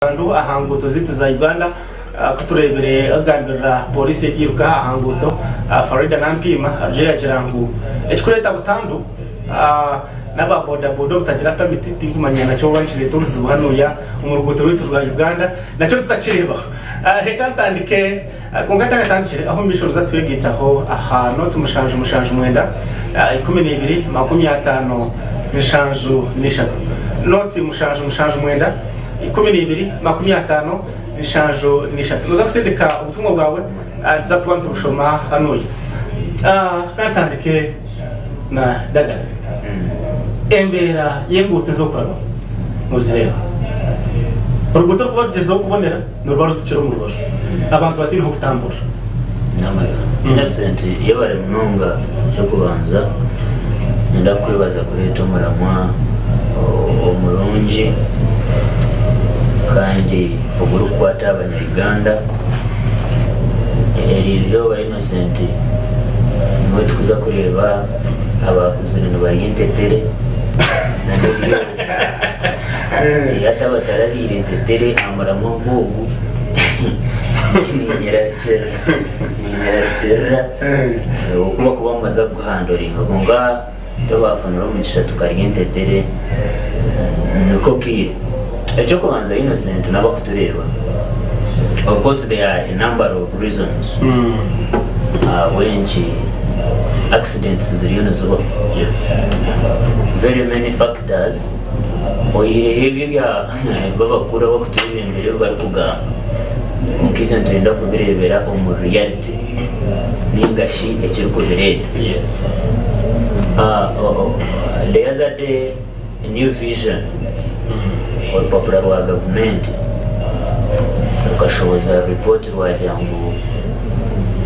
Andu ahanguto zitu za Uganda kuturebere agambira police yiruka ahanguto Farida nampima aje yakirangu ekikureta butandu naba boda boda mutagira permit tinkumanya nacho wanchire turuzu hano ya umuruguto rwitu rwa Uganda nacho tuzakireba reka ntandike kungata gatandikire aho mbishoruza twegitaho ahantu tumushanje mwenda 12 50 nishanju nishatu noti mushanje mwenda 12 50 nishanju nishatu nuza kusindika ubutumwa bwawe nza kuba ntubushoma hano katandike na dagazi embera yengutu zo kwaro muzireba uruguto kuba rugezeho kubonera n'uruba rusukira mu rubaje abantu batiriho kutambura namaze innocent yabare munonga cyo kubanza ndakwibaza kuri tomuramwa omulungi kandi oguru kwata abanyarwanda erizo ba innocent mwe tukuza kureba abakuzina bayentetere na ndobyose yata batararire tetere amuramo nkugu nyerachera ukuba kuba maza guhandoringa gonga tobafanira mu gishatu kariyentetere nuko kire ejo kubanza innocent nabakutureba. Of course there are a number of reasons when accidents ziriyo zo. Yes, very many factors oyirehe bya babakura bakutureba imbere bari kugamba mukita ntenda kubirebera mu reality ningashi ekiri kubireta. Yes, the other day a new vision or popular government ukashoboza report rwajangu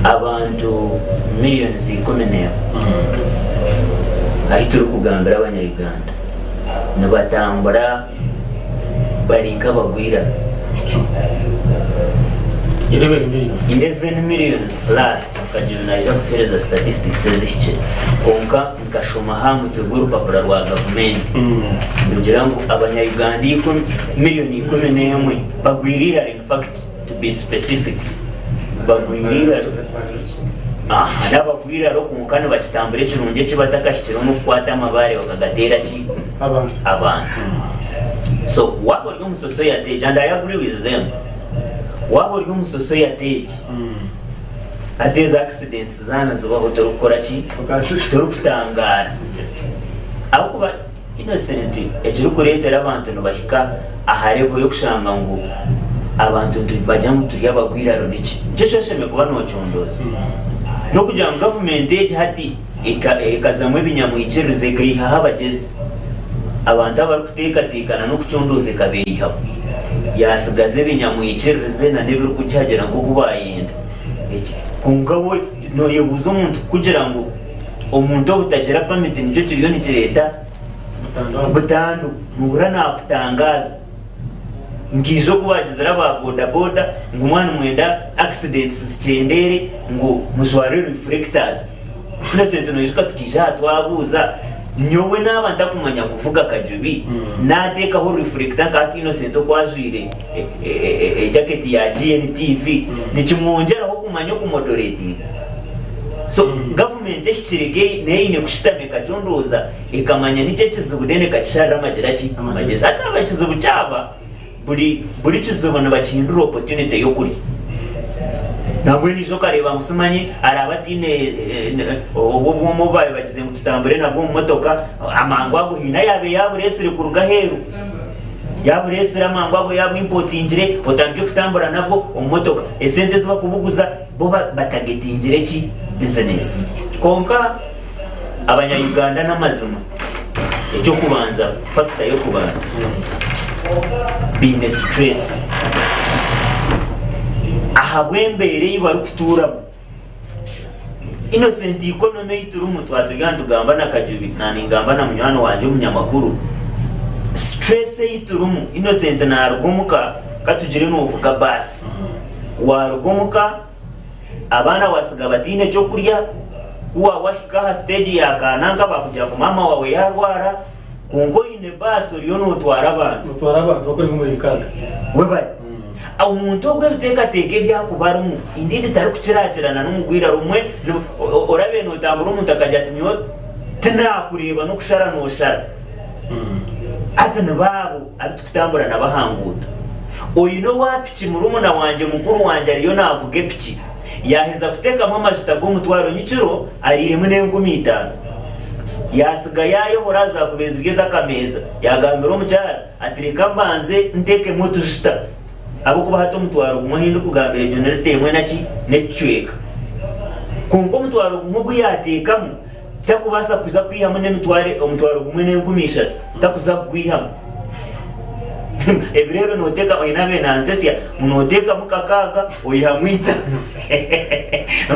abantu millions ikomenera ahituru kugambira abanyarwanda nabatambura barinka bagwira 11 millions plus kajuna kutereza statistics eziche konka nkashoma hamu tuguru papura rwa government ngira ngo abanyarwanda miliyoni 11 bagwirira. In fact, to be specific, bagwirira n'abagwira ro kunkana bakitambure kirunge kibatakashikira no kwata amabare bakagatera ki abantu. So what were you society, and I agree with them, what were you society atez accidents zana zubaho turukora ki turukutangara. Akuba innocent ekiri kuretera abantu no bahika aharevo yo kushanga ngo abantu bajya mu turi abagwira ro niki cyesheme kuba no cyondoza no kugira ngo government age hati ikazamwe binyamwikirize kayiha habageze abantu abari kutekatekana no kucyondoze kaberiha yasigaze binyamwikirize na nebiri kucyagera ngo kubayenda kungawe no yebuzo umuntu kugira ngo umuntu obutagira permit nicyo kiriyo ni kireta butandu mubura nakutangaza ngizo kubagizira ba boda boda ngumwana mwenda accidents zicendere ngo muzware reflectors innocent no yishika tukisha twabuza nyowe n'abanda kumanya kuvuga kajubi nateka ho reflector kati innocent kwazwire jacket ya GNTV nikimwongera ho kumanya ku moderating. So government eshikirege neine kushitameka cyondoza ikamanya nice kizubudene kachara mageraki amageza akaba kizubu cyaba buri kizubu nabakindura opportunity yo kuri nabwe nizo kareba musumanye arabatine obo mobile bagize ngo tutambure nabwo mu motoka amango aguhina yabe yaburesire ku rugaheru yaburesire amango abo yabu importingire otandike kutambura nabwo umumotoka esente ziba kubuguza bo batagetingire ki business konka abanyarwanda n'amazima icyo kubanza factor yo kubanza business stress ahabwembere bari kutura innocent economy iturumu twatuganda tugamba nakajubi naningamba na munywano wanje umunyamakuru stress iturumu innocent na rugumuka katugire no uvuga basi warugumuka abana wasiga batine cyo kurya kuwa washika stage ya kananga bakugira ku mama wawe yarwara konko ine baso ryo no twara abantu bakora muri kaga webaye umuntu ogw'ebiteekateeka ebyakubarumu indindi tari kukirakirana n'umugwira rumwe orabe notambura omuntu akajya ati nyo tinakureba n'okushara noshara ati nibaabo abitukutambura nabahanguuta oyine owapiki murumuna wanje mukuru wanje ariyo navuga epiki yaheza kuteekamu amajuta g'omutwaro nyikiro ariremu n'50 yasiga yayobora azakubezigeza akameeza yagambira omukyara ati reka mbanze nteekemu otujuta abokuba hati omutwaro gumwe hindi kugambira egyo niritemwe naki nekicweka konka omutwaro gumwe guyateekamu takubasa kuza kwihamu omutwaro gumwe n'50 takuza kugwihamu ebirebe noteeka oyina benansesia munoteekamu 6 oyihamu 5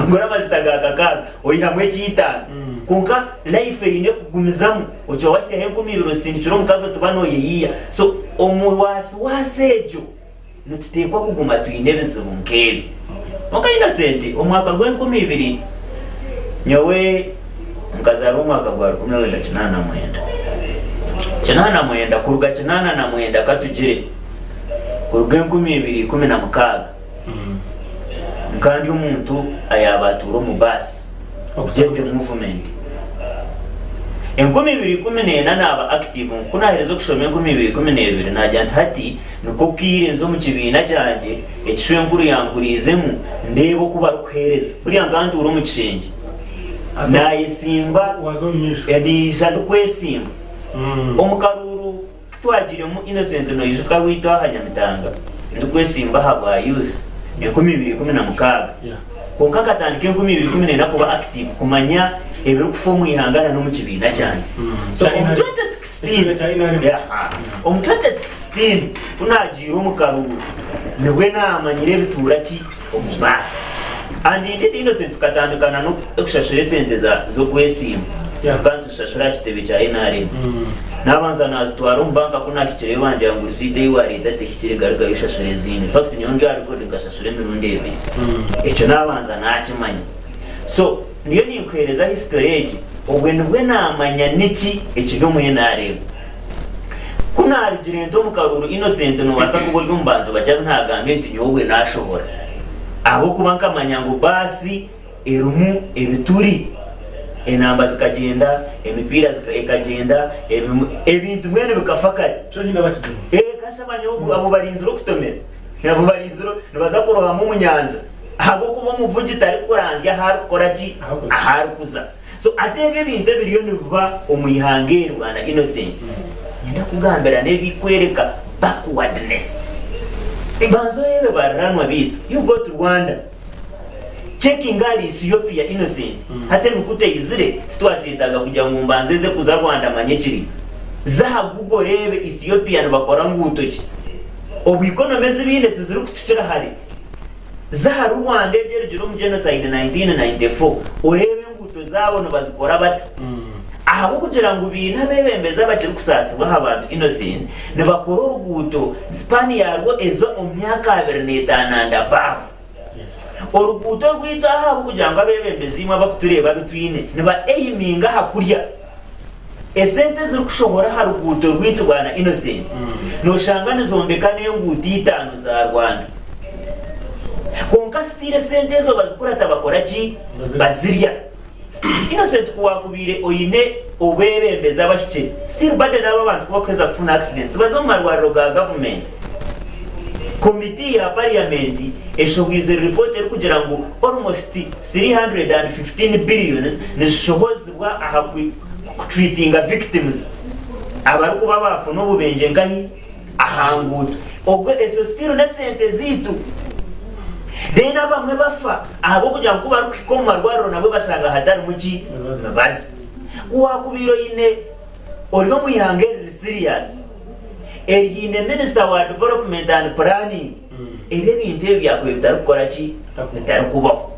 ngora amajuta ga 6 oyihamu 5 konka life eyine kugumizamu okyo wasiyaho 20 osindikira omukazi otuba noyeyiya so omuwasiwasi egyo nituteekwa kuguma tuyine ebizibu nk'ebi onka Innocent omwaka gw'2000 nyowe nkazara omwaka gwa 1989 kuruga 89 katugire kuruga 2016 nkandi omuntu ayabatura omu basi okugende movement 2014 naba active kunahereza okushoma 2012 najja nti hati niko kire nzo mu kibiina kyanje ekishwenkuru yankurizemu ndebo kuba rukuhereza buri ngantu uro mu kishenje naye simba nisha ndukwesimba omukaruru twagiremu Innocent noyijuka witwa Hanyamitanga ndukwesimba habwa youth 2016 konka katandika 2014 kuba active kumanya ebiri kufomu ihangana no mu kibiina cyane so omu 2016 unagira omukaruru niwe namanyire bitura ki omubasi and Innocent tukatandikana no okushashura sente zo kwesimba kandi tushashura kitebe kya NRM nabanza nazitwara mu banka kunakikire banje yanguriside iwarita tekikire garuka yishashura zine in fact niyo ndi record ngashashura mirundi ebi ekyo nabanza nakimanya so niyo nikwereza history egi obwene bwe namanya niki ekiri mu NRM kunarigire nto mukaruru Innocent no basa kuburyo mu bantu bajya ntagambye nti nyobwe nashobora abo kuba nkamanya ngo basi erumu ebituri enamba zikagenda emipira zikagenda ebintu mwene bikafakari cyo hina bakigemo kashabanyo abo barinziro kutomera abo barinziro nibaza kuroha mu nyanja abo kuba muvugi tari kuranzya hari koraki ahari kuza so atebe bintu biriyo nibuba omuyihange Rwanda Innocent nyenda kugambira nebikwereka backwardness ibanzo yebe baranwa bitu you go to Rwanda checking ali Ethiopia Innocent hate mukute izire twacitaga kujya mu mbanzeze kuza Rwanda manyekiri za Google rebe Ethiopia bakora ngutoki obu economies bine tiziri kutukira hari za Rwanda egerejero mu genocide 1994 orebe nguto zabo no bazikora bata ahabo kugira ngo bintu abebembeza bakiri kusasibwa abantu Innocent ne bakora uruguto span yarwo ezo omyaka 25 bafu oruguto rwita habo kugira ngo abebembezi imwe bakutureba bitwine ne ba aiminga hakurya esente ziri kushobora haruguto rwita Rwanda Innocent no shangane zombeka n'enguti 5 za Rwanda konka stile sente zo bazikora tabakora ki bazirya Innocent kuwakubire oyine obebembeza bashike still bade nabo bantu kuba kweza kufuna accidents bazo marwaro ga government committee ya parliament eshowize report eri kugira ngo almost 315 billions nishobozwa aha treating victims abari kuba bafuna obubenje ngani ahanguto obwo eso still na sente zitu dena bamwe bafa abo kugira ngo bari kwikoma rwaro nabo basanga hatari muki bazi kuwakubiro ine oriyo muyange serious erine minister wa development and planning ebe bintu byakwe bitarukora ki bitarukubaho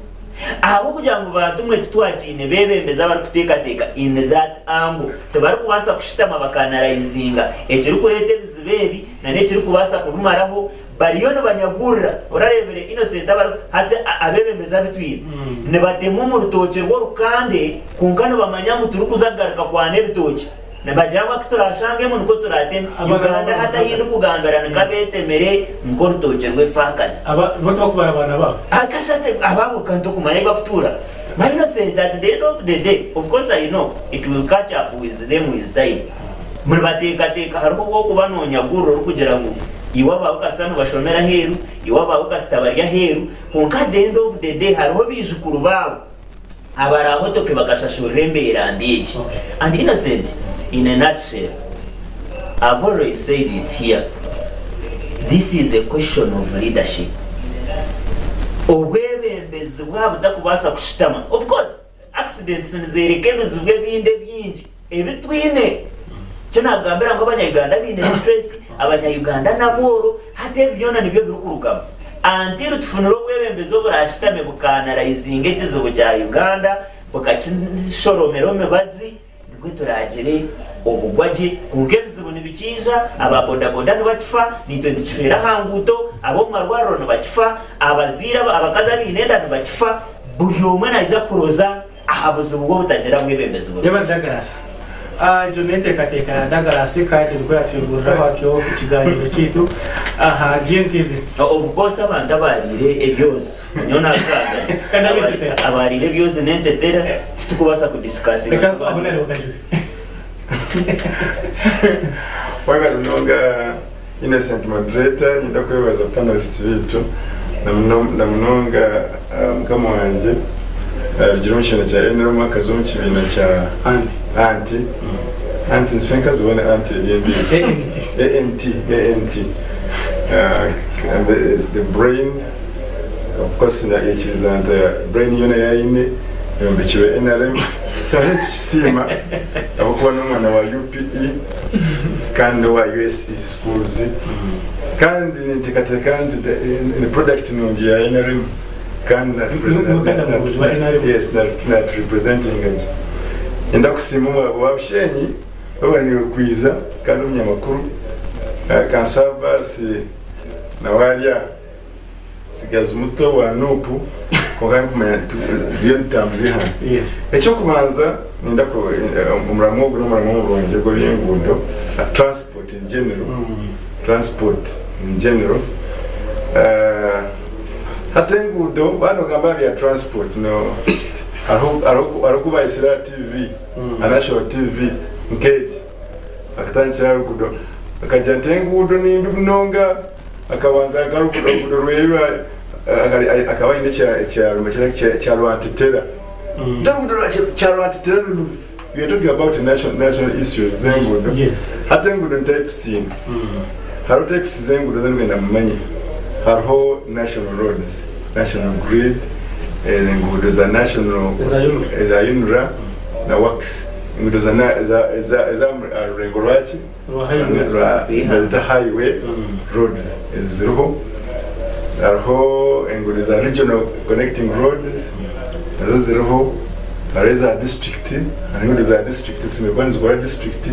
abo kugira ngo batumwe twakine bebembeza bari kutekateka in that angle tebari kubasa kushitama bakanarayizinga ekiri kurete bizibebi na nekiri kubasa kubumaraho bariyo no banyagurra orarebere Innocent hata abebembeza bitwire ne batemu mu rutoke rwo rukande kunkano bamanya muturu kuzagaruka kwane bitoke Nebajira bakuturashange mu nuko turatem Uganda hata yindi kugambira nkabetemere nkorutokerwe fakas bote bakubara abana babo akashate ababo kanto kumanya bakutura. But you say that at the end of the day, of course I know it will catch up with them with time. Muribateka hariho kuba nonyaguro kugira ngo iwaba ukasana bashomera heru iwaba ukasitabarya heru konka at the end of the day hariho bizukuru babo abaraho toke bakashashurira mbera ndiki. And innocent in a nutshell, I've already said it here, this is a question of leadership. Obwebembezi bwabutakubasa kushitama. Of course accidents nizereke bizubwe binde byinji ebitwine cyona gambira ngo abanyayuganda binde stress abanyayuganda naboro hate byona nibyo birukurukamo until tufunuro bwebembezi oburashitame bukanarayizinga ekizibu cya Uganda bukacishoromero mebazi nibwo turagire obugwaje kungebizibu nibikiza ababodaboda nibakifa ni 20 hanguto abo marwaro nibakifa abazira abakaza binenda nibakifa buri umwe naje kuroza ahabuze ubwo butagira bwebembezi bwo yabandagarasa Jonete kateka dagarasi kandi rwo yatwigurira hatyo ikiganiro cyitu aha GNTV. Of course abantu abarire ebyozo nyona kaga abarire byoze nentetera tukubasa kudiscuss because aho nari bakajwe Wanga runonga innocent moderator ndakwebaza panelist bitu na munonga kama wanje rugero mushana cya enero akazo mu kibina cya anti nswenka zubona anti yembi ANT and the brain of course na is and brain yona yaine yombikiwe NRM cyane tukisima abakuba n'umwana wa UPE kandi wa USE schools kandi nitikate kandi in product nungi ya NRM kandi na yes not representing us enda kusima wabshenyi babaniwe kwiza kandi umunyamakuru kansaba si nawalia sigaza muto wa nupu kwa kumenya iyo ntamzi hano yes ecyo kubanza ninda ko umuramo gwo n'umuramo w'uronje gwo by'ingundo transport in general hatengudo bano gamba bya transport no arokuba isira TV national TV nkeji akatangira rugudo akajya tengudo nimbi mnonga akabanza garugudo rwera akaba inde cya Rwantitera ndarugudo cya Rwantitera we are talking about national issues zengudo yes hatengudo type C haro type C zengudo zengenda mumanye haro national roads national grid ngudo za national za UNRA na works ngudo za rengo rwachi the highway roads ziriho hariho ngudo za regional connecting roads nazo ziriho hareza district ngudo za district simekwanza kwa district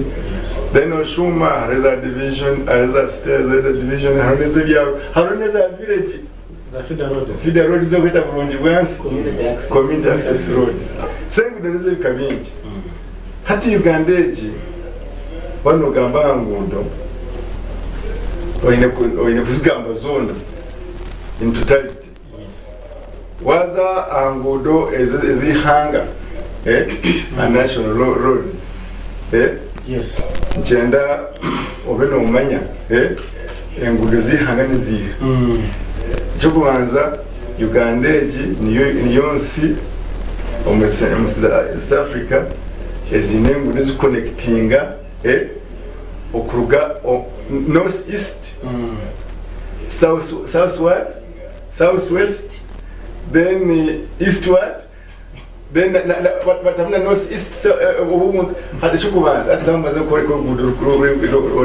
then oshuma hareza division hareza state hareza division hareza byaro hareza village za feeder roads zo kweta bulungi bwansi community access roads sengudo nizo bikabingi hati Uganda eji wano gamba ngudo oyine kuzigamba zona in totality yes waza angudo ezihanga a national roads yes ngenda obeno umanya engudo zihanga nizihe cyo kubanza Uganda eji niyo nsi East Africa ezinengu nizo connectinga okuruga north east southwest then eastward then batamna north east ubumuntu hadi cyo kubanza atagamaze ko rugudo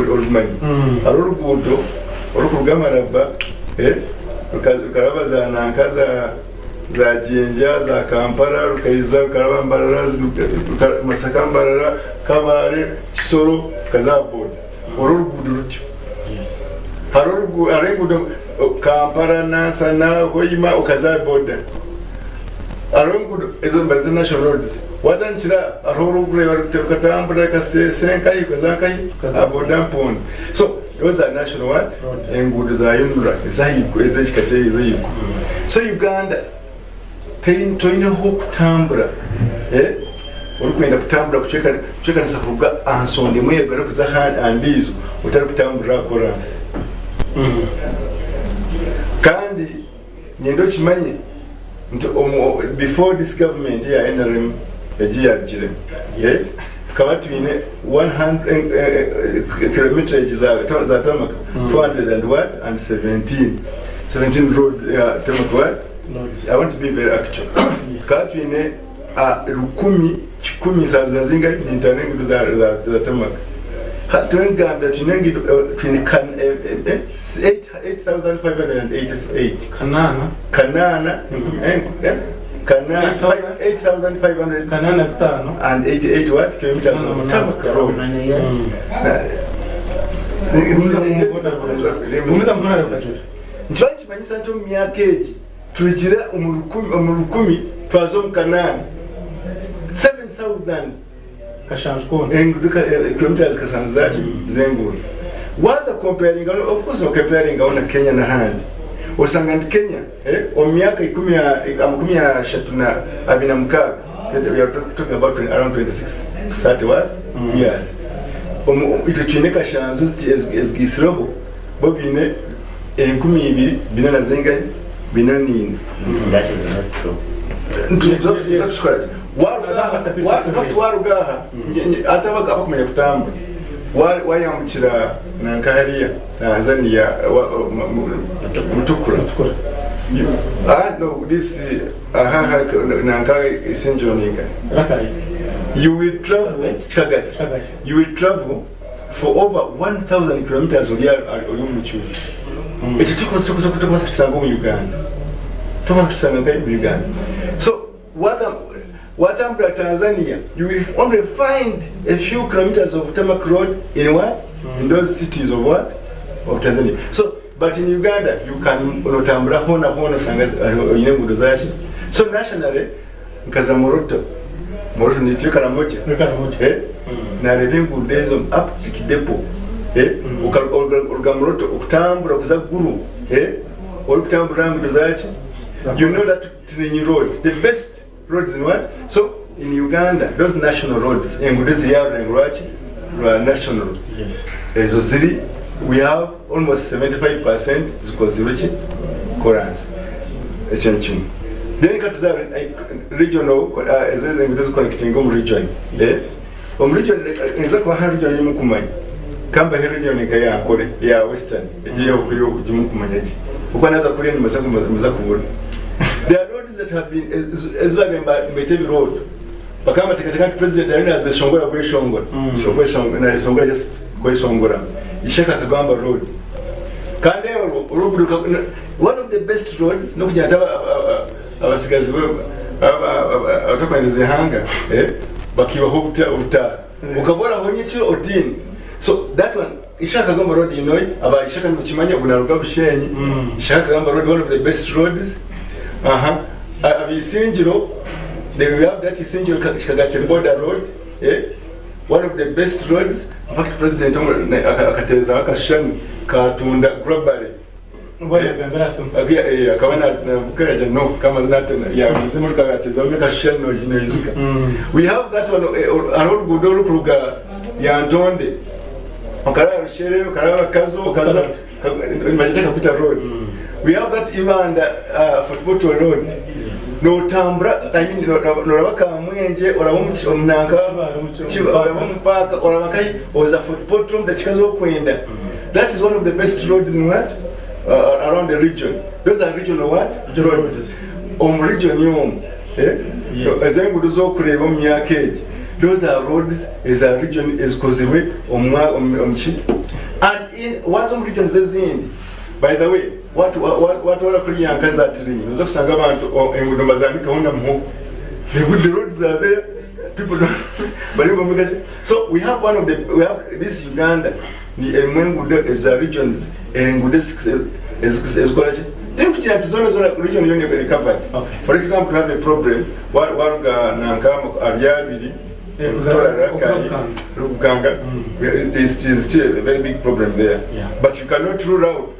rumanyi arugudo urukuruga maraba ukaraba za nankaza za Jinja za Kampala rukayiza ukarabambarara Masakambara Kabare Kisoro kazaboda urugudo rutyo yes arengudo Kampala Nasana Hoima ukazaboda arengudo ezo mbazi national roads watandikira arorugule barukatambula kasenkai kazankai abodampon. So those are national what engudo za yunura ezayiko ezekikache ezayiko. So Uganda toine hokutambula urikwenda kutambula kucheka nisafuga ansonde mwego no kuzahan andizo utari kutambula chorus. Kandi nyendo chimanyi before this government ya NRM ejiyarjire yes kabatu ine 100 kilometers za tamak 400 and what and 17 road tamak what I want to be very actual. Kabatu ine kumi saza zinga internet za tamak Hatunganda tunengi 8,588 Kanana 8,500 Kanana kutano and 88 what kilometers of tarmac road. Nchwanchi manyisa nto miakeji tulijira umurukumi twazo mkanana 7,000 kashanjkona enguduka kilometers kasanzachi zenguru. Waza comparing of course no comparing on Kenya na hand. Osanga ndi Kenya omyaka 10 ya shatuna abina mkaga. We are talking about around 26 30 what years. Itutwineka shanzu as gisroho bobine 12 binana zenga binanini. That is not true. That's correct. Warugaha atabaga abakumenya kutamba wayambukira nankahariya Tanzania mutukura no this nankaga isenjoninga you will travel chagati you will travel for over 1,000 kilometers oli muchuji ekyo tukosa tusanga mu Uganda mu Uganda. So what Tanzania, you will only find a few kilometers of tarmac road in what? In those cities of what? Of Tanzania. So, but in Uganda, you can unotambura hona sanga inengudo zachi. So nationally, nkaza moroto nitweka na moja. Na revengu dezo up to Kidepo. Ugamoroto ukutambura kuza guru. Ukutambura ngudo zachi. You know that Trinity Road, the best roads in what? So in Uganda, those national roads, national. Yes. As Oziri, we have almost 75% because the rich Korans. Then cut regional as is connecting region. Yes. Region exactly region Mukumai. Kamba region in Kaya Kore, ya Western, Jumukumanyaji. Ukanaza Korean Masaku. There are roads that have been as well in Metevi Road. Bakama Takatak President as a Shongora Shongor. Shongora just Shongora. Ishaka Kagamba Road. Kandeo, one of the best roads, no Jatava Avasigas Autopan is a hanger, Bakiwa Hopta Uta, Ukabora Honichi or Tin. So that one, Ishaka Gamba Road, you know it, about Ishaka Muchimania, Bunarugab Sheni, Ishaka Gamba Road, one of the best roads. Have you seen, you know, they have that essential Kagachi border road, one of the best roads. In fact, President Akateza Akashan Katunda Grabari. We have that one, Arod Gudoro Kruga, Yantonde, Okara Shere, Okara Kazo, Majaka Road. We have that even Football Road. No Tambra, I mean, Noraka, Mwenje, or a Omnaka, or a Park, or a Makai, was a football room that Chikazo Quenda. That is one of the best roads in what? Around the region. Those are regional what? Roads. Region Yom. As I would also create those are roads, as a region is Koziwe, Omchi. And in Wazom region says in, by the way, what are Korean Kazatri? The roads are there, people don't. So we have one of the, we have this Uganda, the Mwengude is a regions, and Gudes is think that zone region you never recovered. Okay. For example, to have a problem, one nankama aliyabiri, is still a very big problem there. Yeah. But you cannot rule out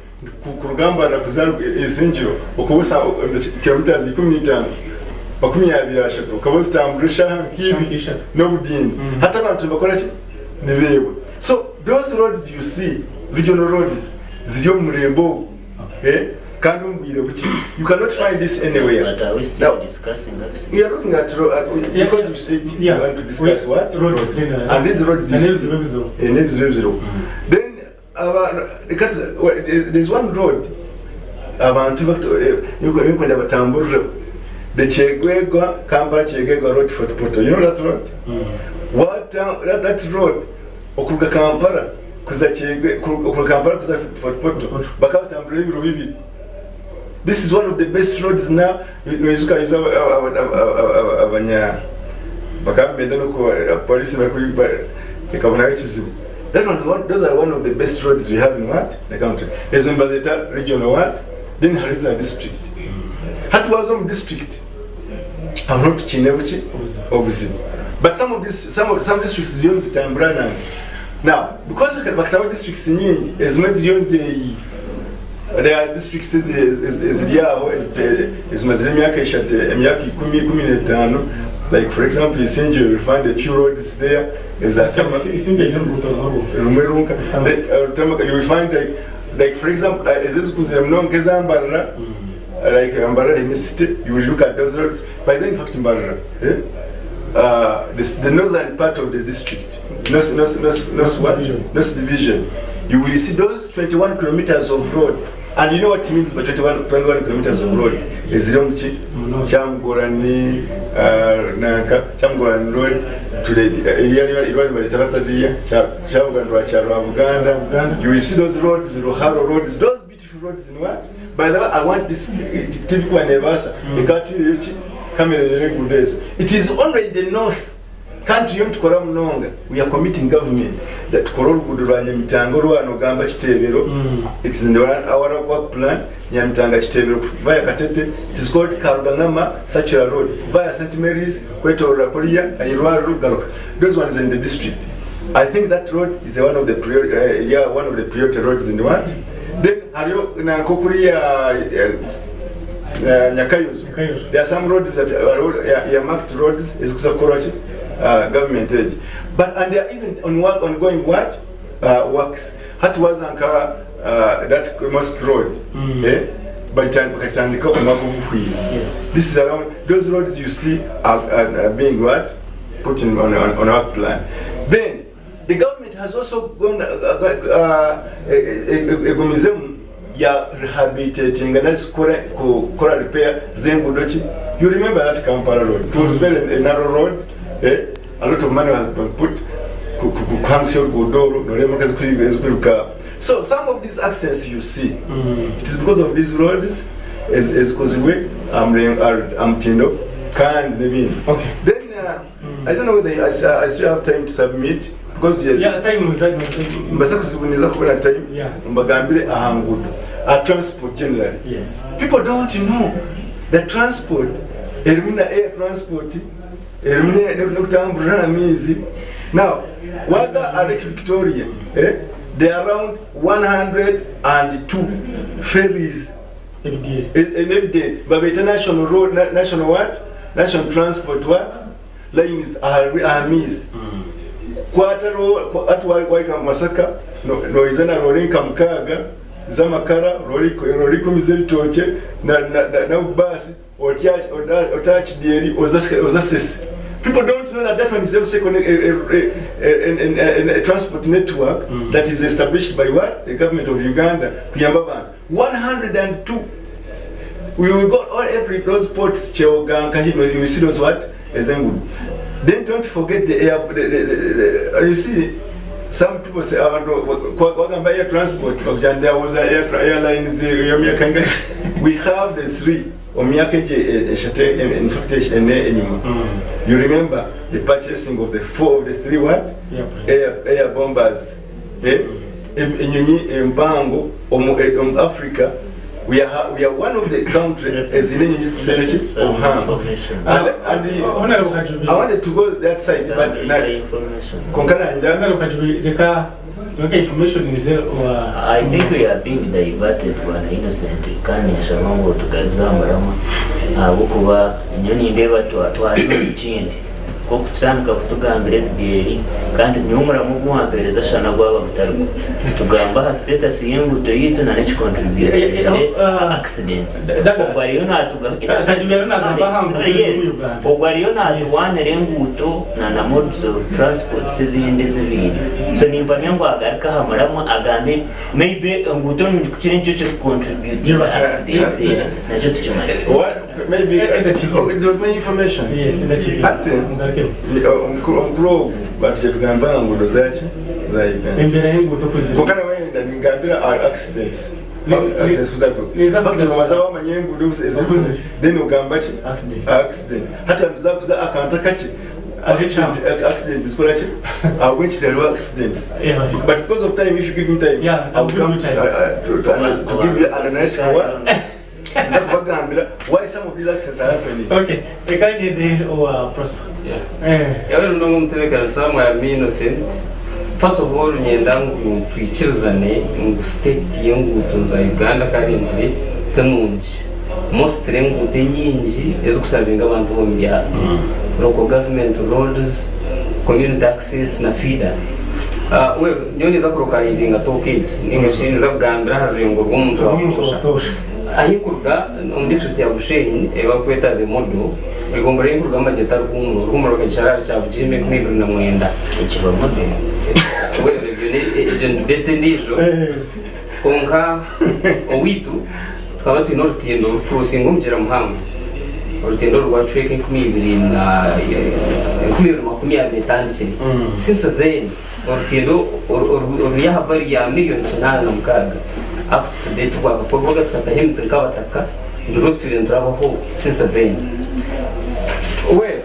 kurugamba na kuzaru isinjiro ukubusa kilometers 15 makumi abiri ashatu ukabusa tamburisha kibi no budini hata abantu bakora ki nibewe. So those roads you see, regional roads ziriyo murembo kandi umbire buki, you cannot find this anywhere. But are we still discussing that? We are looking at because you said you want to discuss what roads and these roads you see then there's one road abantu yuko kwenda batambura the Chegwegwa Kampala Chegwegwa road for Poto. You know that road? What that road okuruga Kampala kuza Chegwe okuruga Kampala kuza for Poto bakatambura ibiro bibiri. This is one of the best roads now. Noizuka izo abanya bakamenda nuko police bakuri tekabona kizibu. Those are one of the best roads we have in what? The country. Ezombazeta regional what? Then Hariza district. Hatuwazom district. I'm not Chinebuchi obviously. But some districts use Tambrana. Now, because Bakatawa districts in as much there are districts is Riaho is Mazremiaka Shate, Emiaki Kuminetano. Like for example, Isinjo, you find a few roads there. Is that you will find like for example, like Ambara in the city, you will look at those roads. By then, in fact, Ambara, the northern part of the district, North Division, you will see those 21 kilometers of road. And you know what it means by 21 kilometers of road? Is Chamgorani Road to the you will see those roads, Roharo roads, those beautiful roads in what? By the way, I want this typical Nevasa, the country it is only in the north country yom tukora mnonga. We are committing government that korol guduranya mitango rwano gamba kitebero. It's in our work plan nyamitanga kitebero via Katete. It is called Karugangama Sachira Road via St. Mary's Kweto Rakoria and Irwaru Garuka. Those ones in the district. I think that road is one of the priority roads in the world. Then Hario Nankokuria Nyakayos. There are some roads that are marked roads is Kusakurachi. Government age, but and they are even ongoing what works. Hat was that mosque road, but yes. This is around those roads you see are being what put in on our plan. Then the government has also gone ya rehabilitating and that's correct repair zengudochi. You remember that Kampala road? It was very a narrow road. A lot of money has been put. So some of these accents you see, it is because of these roads, as Koziwe, Amtindo, Kan, Nevin. Okay. Then I don't know whether I still have time to submit because time is time. Transport generally. Yes. People don't know that transport, air transport. Now, was a Lake Victoria? There are around 102 ferries every day. But international road, national what? National transport what? Lines are missed. Quarter at Waika Masaka, no Izana Rorinka Mkaga, Zamakara, Roriko Mizeli Toche, na bus. Or touch dairy or Zasses. People don't know that one is also a transport network that is established by what? The government of Uganda. 102. We will go all every those ports, Cheoganka, you will see those what? Then don't forget the air. You see, some people say, air transport. There was airlines. We have the three. You remember the purchasing of the 4 of the 3 what? Air bombers. In Mpango, Africa, we are one of the countries as in any section of harm. And I wanted to go that side, but not information is there. I think we are being diverted when innocent can shamango to Kazama Bukuba, Yuni endeavor to us change. Kokutandika kutugambira ebyeri kandi nyumura mugwa mpereza shana gwaba mutaruko tugamba status yengu toyita na nechi contribute accidents ogwariona atuga sajibera na bahamba ogwariona atuwane renguto na modes of transport sizinde zibiri so nimba nyango agarika hamaramo agambe maybe nguto nukukire ncho cyo contribute accidents na cyo tuchimana maybe it was my information. Yes, that's it. Umkuro batuje tugamba ngudo zache zaibe embera yengu tokuzi kokana wenda ngambira are accidents Factor manyengu do ezokuzi then ugamba chi accident hata mzakuza akanta kachi accident is called which there were accidents but because of time if you give me time I will come to give you an analysis why some of these accidents are happening. Okay, we can't get or prosper. Yeah. I don't know to some I am innocent. First of all, nyendangu tuichirizane mu state yangu tuza Uganda currently tanunji. Most rengu tenyinji ezokusavinga abantu bombya. Local government roads, community access na feeder. Well, nyoni za localizing atokeji. Ningashinza kugambira harengo rw'umuntu watosha. Ahikurga district ya Bushenyi ebakweta the model igomba renkurga amajeta rukumuro kacharari cha bujime kumibiri na mwenda ikiba model wewe bete ndijo konka owitu twaba tunortiendo crossing umjera muhamwe urutiendo rwa trek kumibiri na kumibiri tandikiri since then urutiendo yahavari ya million 8 up to today twabakorwaga tutahemze kabataka ndurutire ntrabaho since then well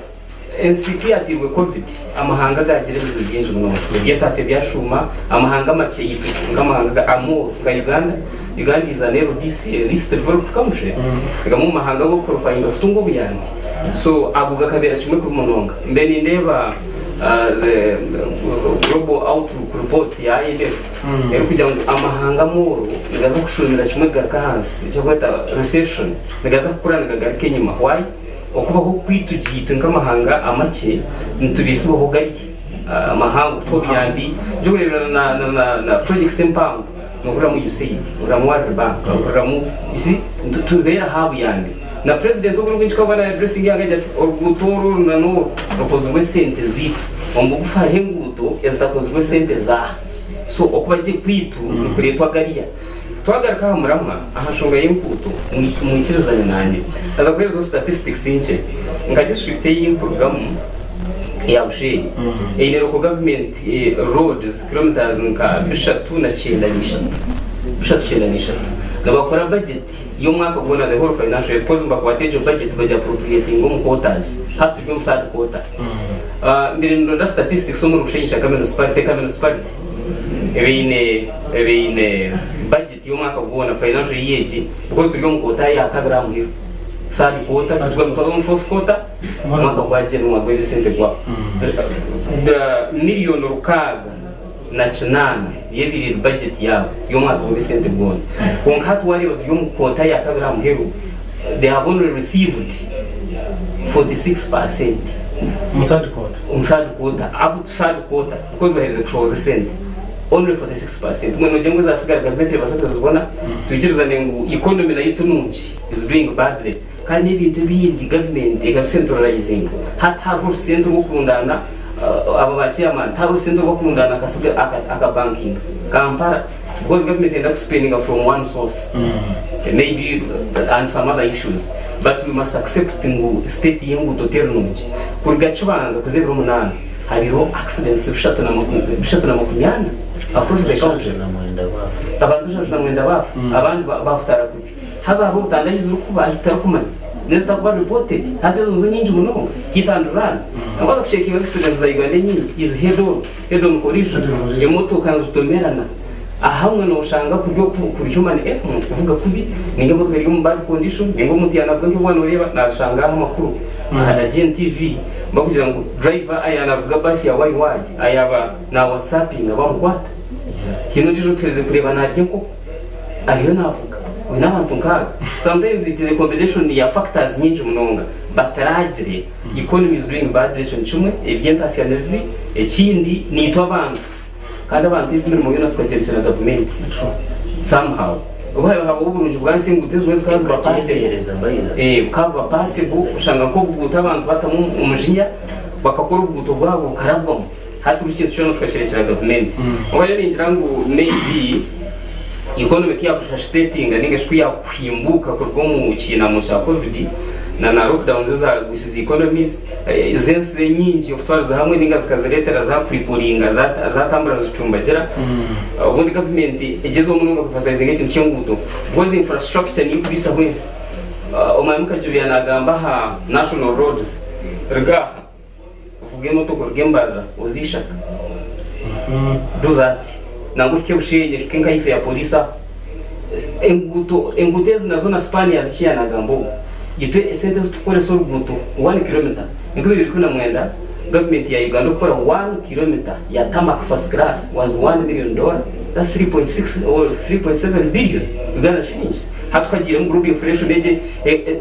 NCP atirwe covid amahanga gagereza byinshi no yatase byashuma amahanga make yitu ngamahanga amo ga Uganda is an least developed country mu mahanga go profile ufutungo buyandi so aguga kabera kimwe ku munonga mbeni ndeba the global outlook report ya IMF kugira ngo amahanga moro ngaza kushumira kimwe garaka hansi cyo kwita recession ngaza kukurana gagarike nyuma why okubaho kwitugiyita ngamahanga amake ntubisibo gari amahanga to biyandi cyo na project sempang ngura mu USAID ngura mu World Bank ngura mu isi tubera habu yandi na president w'urugo chikabana addressing yanga orugutoro nano proposwe sente zi ombugufa henguto ezitakozwe sente za so okubaje kwitu kuretwa gariya twagaraka hamurama ahashonga yenkuto mu kirizanye nande aza kwezo statistics inche nga district y'impugamu ya Bushenyi ine local government roads kilometers nka 3.9 nabakora budget yo mwaka kubona the whole financial year because mbakwatejo budget baje appropriating mu quarters hatu byo third quarter mbere ndo statistics mu Bushenyi shaka municipality ebine budget yo mwaka kubona financial year because turi mu quarter ya kabira mu third quarter tugwa mu fourth quarter mwaka kwaje no magwe sente kwa million rukaga na chanana yebiri budget yabo yo mwaka wa sente gone konkatu wari yo mu quarter ya kabira mu heru they have only received 46% third quarter up to third quarter because there is a close sente only 46%. When jengo za sigara government basaka zibona tuichiriza nengu economy na yitu nunji is doing badly kandi ibintu bindi government eka centralizing hata ru centro gukundana aba bachiama taru centro gukundana kasiga aka banking kampara because government end up spending from one source maybe and some other issues but we must accept ngo state yengu totel nunji kurgachibanza kuzebro munana hariho accidents bishatu na makumyana across the country abantu shashana mwenda bafu abandi bafutara kubi hazaho utandagize ukuba ahitara kumanya nesta kuba reported hasezo nzo nyinji muno hitandurana abaza kucheckinga accidents za Uganda nyinji is head on collision emoto kanzutomerana ahamwe no ushanga kuryo human umuntu kuvuga kubi ninge mutwe iri mu bad condition ninge umuntu yanavuga ngo bwana ureba nashanga amakuru na GNTV bakugira ngo driver aya navuga basi ya YY ayaba na WhatsApping abamukwata kino jijo tweze kureba naryo ko ariyo navuga we n'abantu nkaga sometimes it is a combination ya factors nyinshi munonga bataragire economy is doing bad direction chumwe ebyentasiyaneri ekindi nitwa abantu kandi abantu ibyo mu yona twagerera government somehow ubaye habo ubunje bwansi ngutezwe zikaza bapasereza ukava possible ushanga ko buguta abantu batamu umujinya bakakora ubuto bwabo karabwamo hati bicyo cyo twasherekera government ubaye ningira ngo maybe economic ya stating ninge shku ya kwimbuka kurwo mu kinamo cya covid na lockdown za gusiza economies zense nyingi ofutwaza hamwe ninga zikaziretera za preporinga zatambura zicumbagera ubundi government igeze umuntu gufasaiza ikintu cy'inguto boze infrastructure ni kubisa hwese omamuka jubya nagamba ha national roads rega vugemo to kurgembaza uzishaka do that nanguke ushenye kenga ife ya polisa engutezi nazo na Spania zichia nagambo yitwe sente zitukore so ruguto 1 km ingwe biri kuna mwenda government ya Uganda ukora 1 km ya tarmac first class was $1 million, that's 3.6 or 3.7 billion Uganda shillings hatukagira mu group inflation eje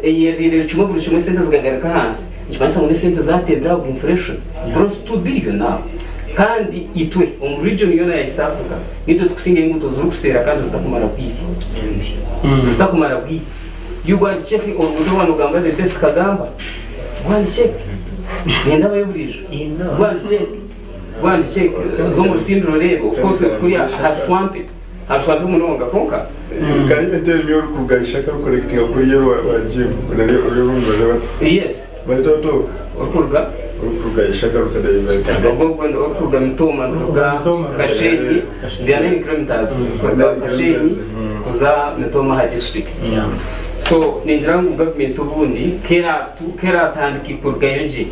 yerire chuma buri chuma sente zigagaruka hansi nchimasa ngo sente zatembera ku inflation gross 2 billion now kandi itwe mu region yona ya East Africa nito tukusinga imbuto zuru kusera kandi zitakumara kwiki zitakumara kwiki you go and check or udobano gamba the best kagamba go and check nenda bayoburijo go and check zo mu sindro rebo of course kuri hashwampe munonga konka can you tell me kugaisha ka correcting kuri yero wa gym unale urumva bato yes barito okurga ishaka rukada event ngogo okurga mitoma ruga gashenyi ndiane kilometers gashenyi kuza mitoma ha district so ninjira ngo government ubundi kera tandiki kurga yoje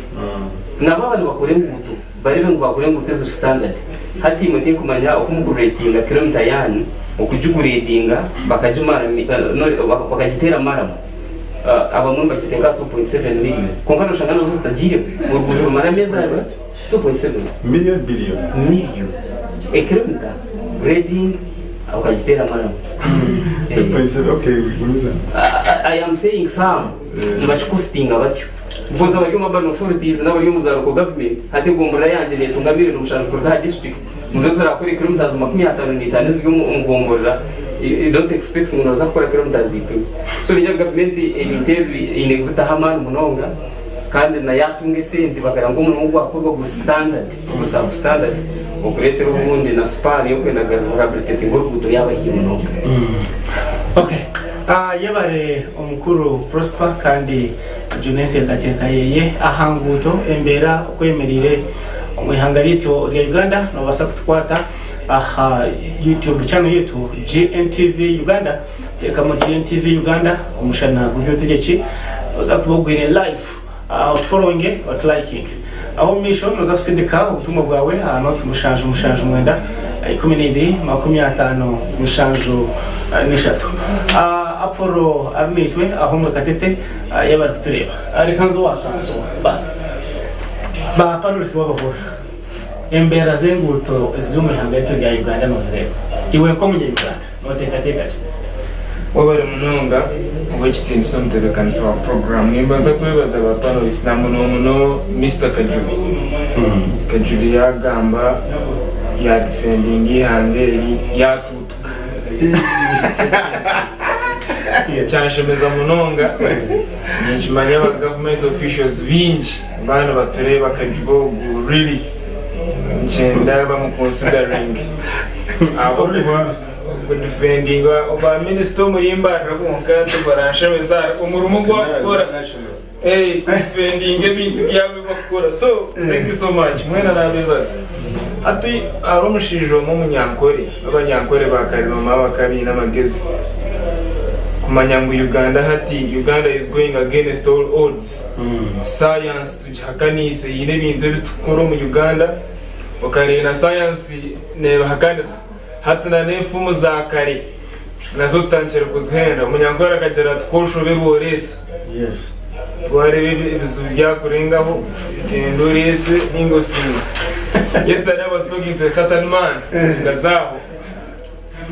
n'abantu bakore ngutu bari ngo bakore nguteze standard hati muti kumanya ukumuguratinga kilometer yani ukujuguratinga bakajumara bakajitera mara abamwe bakitenga 2.7 million konkano shangano zo zitajire uruguru mara meza 2.7 million a kilometer grading ukajitera mara 2.7 okay I am saying some much costing abatyo because abari mu bano authorities n'abari mu zaro ko government hati gombora yanje netungamire n'umushanju kurga district muzozara kuri kilometers 55 zyo mu gombora you don't expect umuntu azakora kilometers ipi so ni government imitebi inekuta hamana munonga kandi na yatunge sente bagara ngo umuntu ngo akorwa ku standard okuretera ubundi na span yo kwenda rehabilitate ngorguto yaba yimunonga okay yabare omukuru Prosper kandi Junete kateka yeye ahanguto embera kwemerire omwihangarito rya Uganda no basakutwata YouTube channel yetu GNTV Uganda teka mu GNTV Uganda Omushana Gw'Ebyobutegyeki oza kubogwire live following or liking aho mission oza kusindika ubutumwa bwawe not mushanje mwenda 12 mushanjo nishatu aporo ARINAITWE aho mu katete yabari kutureba ari kanzo wakanzo bas ba panelist wabahora embera zenguto z'umwe hangati ya Uganda nozireba iwe ko munye Uganda notekateka wabare munonga ubekitenso ntebe kanisa wa program nimbaza kwebaza ba panelist na muno Mr. Kajubi yagamba ya defending ihangeri yatutuka cyashemeza munonga nishimanya ba government officials binji bana batereba Kajubo really nchenda ba mu considering abo ku defending ba minister murimba rabunka tubarashemeza umurumo gwa defending ebintu byawe bakora so thank you so much mwena nabebaza ati aromushijo mu munyankore abanyankore bakarinoma bakabina magezi kumanya ngo Uganda hati Uganda is going against all odds science tujakanise yine bintu bitukoro mu Uganda okarena science ne bahakanisa hatana n'imfumu za kare nazo tanchere kuzihenda umunyangora akagera twoshobe ruoresa yes twarebe ibizu byakurengaho gendo rese ningo singa. Yesterday I was talking to a certain man gazaho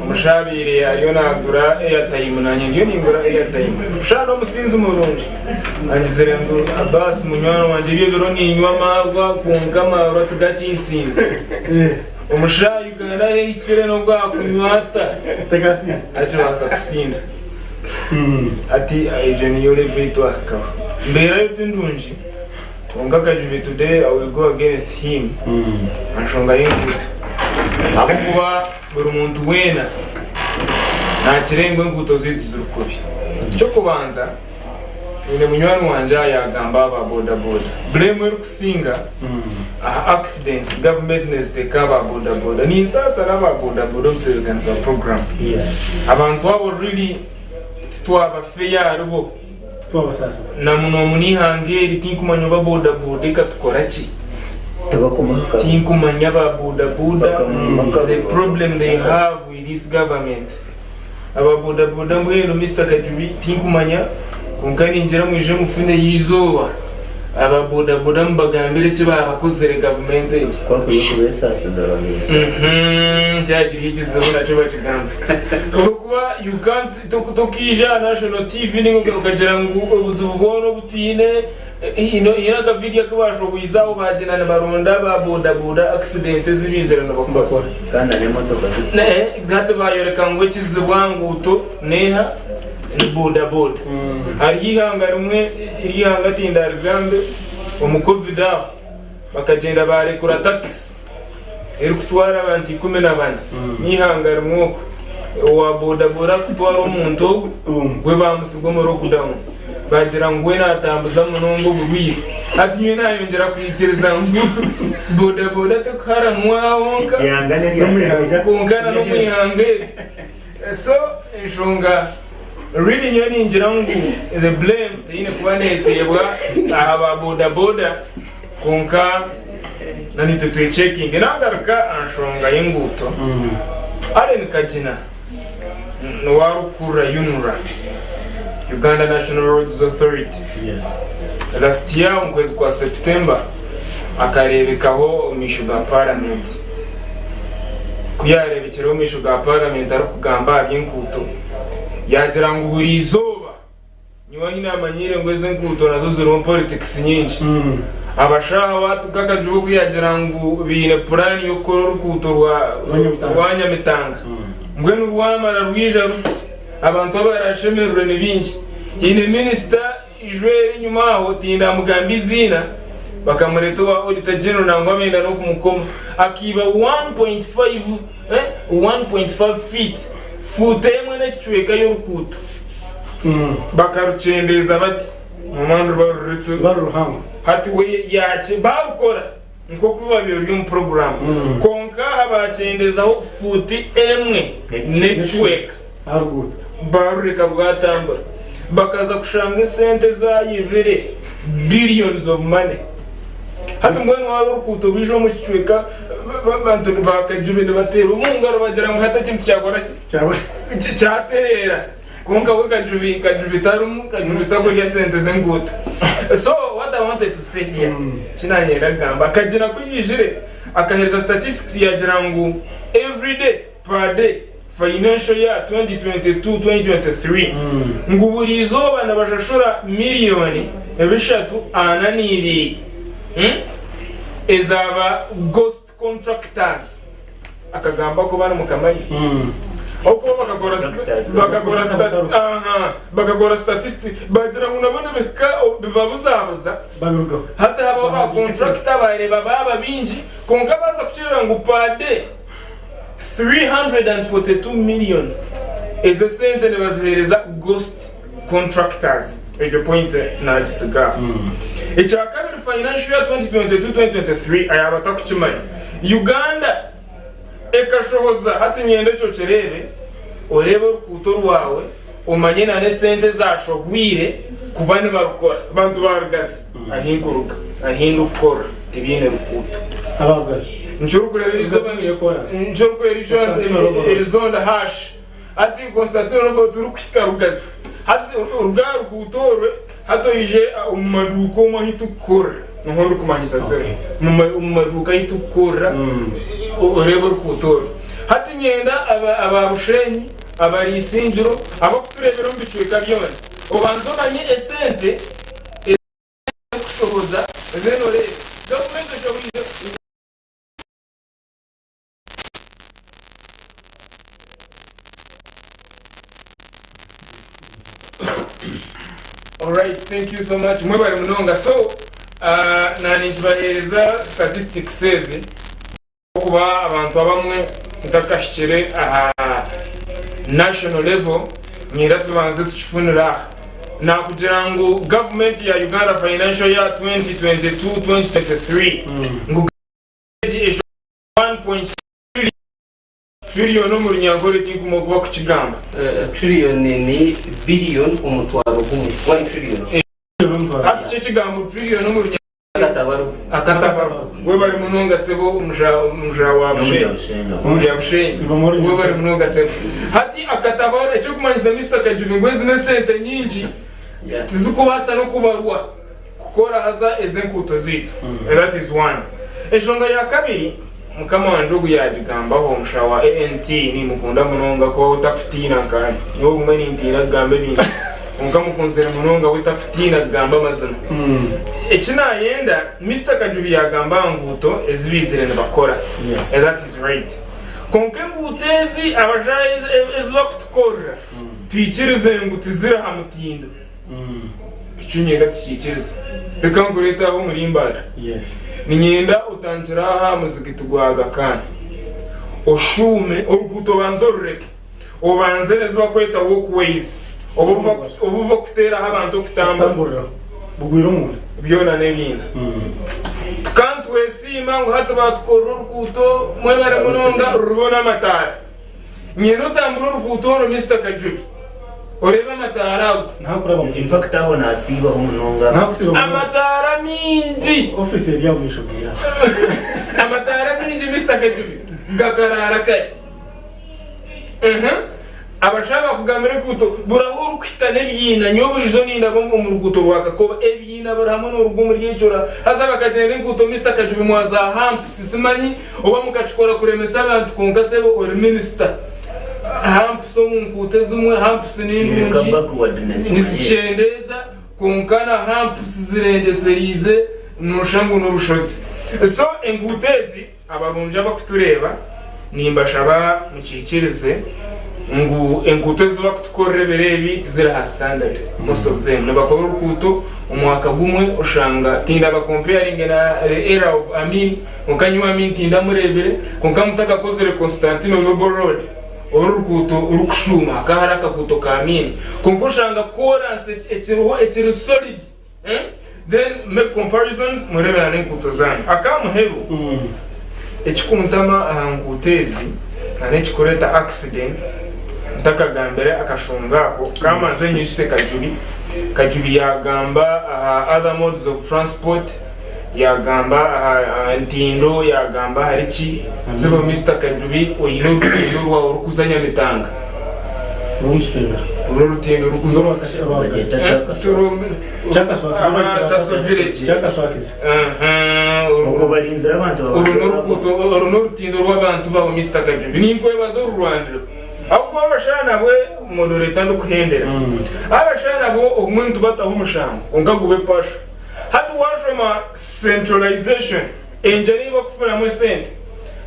umushabire ariyo nagura airtime nanye niyo ningura airtime ushana umusinzi umurunji angizere ngo Abbas munywano wanje byo ni inywa magwa kunkama uratugacinsinze umushayi ugana hekire no gwa kunywata tegasi aje basa kusinda ati aje niyo leveto aka mbera yo tundunji ongaka juve today I will go against him anshonga y'ingutu abo kuba buri muntu wena nta kirengwe nguto z'urukubi cyo kubanza ine munywani wanje yagamba aba boda boda blame yo kusinga accidents government neziteka aba boda boda ni insasa n'aba boda boda mteganza program yes abantu abo really twaba fair bo twaba sasa na muno munihangeri tinkumanya ba boda boda ikatukora ki tinkumanya ba boda boda the problem they have with this government aba boda boda mbweno Mr. Kajubi tinkumanya kunkani njera mwije mufune yizowa aba boda boda mbagambire ki babakozere government eki kwakuye kubesasa zarabizi cyagirigize bona cyo bakigamba kuba you can't tokija national TV ningo ukagera ngo ubuzubono butine ino ka video kabasho kuyizaho bagena baronda ba boda boda accident zibizerana bakora kandi ne motoka gato bayoreka ngo kizibwanguto neha boda boda hari ihanga rumwe irihanga tinda rigambe umucovid bakagenda barekura taxi eri kutwara abantu 14 nihanga rumwe wa boda boda kutwara umuntu we bamusigwa mu lockdown bagira ngo we natambuza munongo bubiri ati nywe nayongera kwikiriza ngo boda boda tukara mwawonka yangane yanga kunkana no mwihange so ishonga really nyoni ngira ngo the blame ine kuba netebwa aba boda boda kunka nani tutwe checking nangaruka anshonga y'inguto aren kajina no warukura yunura Uganda National Roads Authority yes last year mwezi kwa September akarebekaho mishuga parliament kuyarebekero mishuga parliament ari kugamba by'inkuto yagira ngo buri izoba niwa inama nyire ngo eze nkuto nazo ziro politics nyinshi abashaha watu kakajubo kuyagira ngo bine plan yo korora kuto rwa wanyamitanga ngwe n'urwamara rwija abantu barashemerure nebingi ine minister ijwere nyuma aho tinda mugambi zina bakamureta wa auditor general nangwa amenda no kumukoma akiba 1.5 feet futemwe n'ecweka y'urukuto bakarucendeza bati mumandu baruhanga hati we yache babukora nko kuba byo mu program konka abacendezaho futi emwe n'ecweka argut barureka bwatambura bakaza kushanga sente za yibere billions of money hati mwe n'urukuto bijo mu cweka bantu bakajubene batera umungaro bagira ngo hata kintu cyakora cyaterera kunka we kajubitarumu kajubitako ya sente zenguto. So what I wanted to say here kinanye ndagamba akagina kuyijire akahereza statistics yagira ngo every day per day financial year 2022-2023 nguburizo bana bashashura miliyoni ebishatu ananibiri ezaba ghost contractors akagamba ko bana mukamanyi oko bakagora statistics bagira ngo nabone beka babuzabuza babiruka hata aba contractor bareba baba binji konka baza kuchira ngo per day 342 million is the sente ne bazihereza ghost contractors at the point na gisiga echa kabiri financial year 2022-2023 ayaba takuchimanya Uganda ekashohoza hati nyende cyo cerebe orebe rukuto rwawe umanye nane sente zashohwire kubane barukora bantu barugasi ahinguruka ahindukora tibine rukuto abagasi nshobora kureba irizonda hash ati Constantine Robert urukwikarugaza hasi urugaro kutorwe hatoyije umaduko mahitukora nkondo kumanyisa sere umaduka hitukora urebo rukutorwe hati nyenda ababushenyi abarisinjiro abo kuturebera mbicuye kabyone ubanzobanye esente kushoboza rero rero document shobize. All right, thank you so much. Mwebale munonga. So nani njibahereza statistics says kuba abantu abamwe ntakashikire national level nyira tubanze tukifunira na kugira ngo government ya Uganda financial year 2022-2023 ngo 1.3 trillion mu runyangore tinkumo kuba ku kigamba trillion ni billion umutwaro gumwe 1 trillion hati cyo kigambo trillion mu runyangore akatabaru we bari munonga sebo umja wabushe we bari munonga sebo hati akatabaru ecyo kumanyiza Mr. Kajubi ngwezi ne sente nyinji tizikubasa no kubarwa kukora haza ezenkuto zitu that is one. Eshonga ya kabiri mukama wanjogu yajigambaho umushawa ANT ni mukunda munonga ko utafutina kandi yo umwe nintira gambe bintu mukama kunzera munonga utafutina gamba mazana ekina yenda Mr. Kajubi yagamba nguto ezibizire bakora that is right konke ngutezi abajaye ezbakutkora twikirize ngutizira hamutindo icyunyenda tukikiriza reka ngureta aho muri imbara ni nyenda utangira aha muzigiti gwaga kandi oshume uruguto banzorureke obanze neza bakweta walkways obo bakutera abantu kutambura bugwira umuntu byona nebina kandi wesima ngo hata batukora uruguto mwebare munonga rubona amatara nyenda utambura uruguto ro Mr. Kajubi oreba amatara ntakuraba mu in fact aho nasiba umunonga amatara minji officer ya mwishobiya amatara minji Mr. Kajubi gakarara kare abashaka kugambira kuto burahuru kwitane byina nyoburizo ninda bo mu ruguto rwakakoba ebyina barahamwe n'urugumu ry'icora hazaba kagenera kuto Mr. Kajubi mwaza hamp simanyi oba mukachikora kuremesa abantu kongasebo or minister hamp so munkute zumwe hamp sinimbi nisichendeza konkana hamp zirengeserize nurushangu n'urushozi. So engutezi ababunja bakutureba nimbashaba mukikirize ngu enkutezi bakutukorere berebi tizira ha standard most of them nabakora urukuto umwaka gumwe ushanga tinda ba comparing na era of Amin ukanywa Amin tinda murebere konkamutaka kozere Constantine Road urukuto urukushuma kaharaka kuto ka Amin konkushanga coherence ekiruho solid then make comparisons murebera n'enkuto zanyu akamuheru ekikuntama ahangutezi ane chikoreta accident ntakagambere akashongako kama zenyise Kajubi yagamba other modes of transport yagamba ntindo yagamba harichi zibo Mr. Kajubi oyino rutindo rwa urukuzanya mitanga urutindo rukuzoma urubarinzira abantu urutindo rw'abantu babo Mr. Kajubi ninkwebazo urwandiro akuba abashana bwe modore tandu kuhendera abashana bo omuntu bataho umushanga ongagube pasho hatu washoma centralization enjeri bakufuna mu sente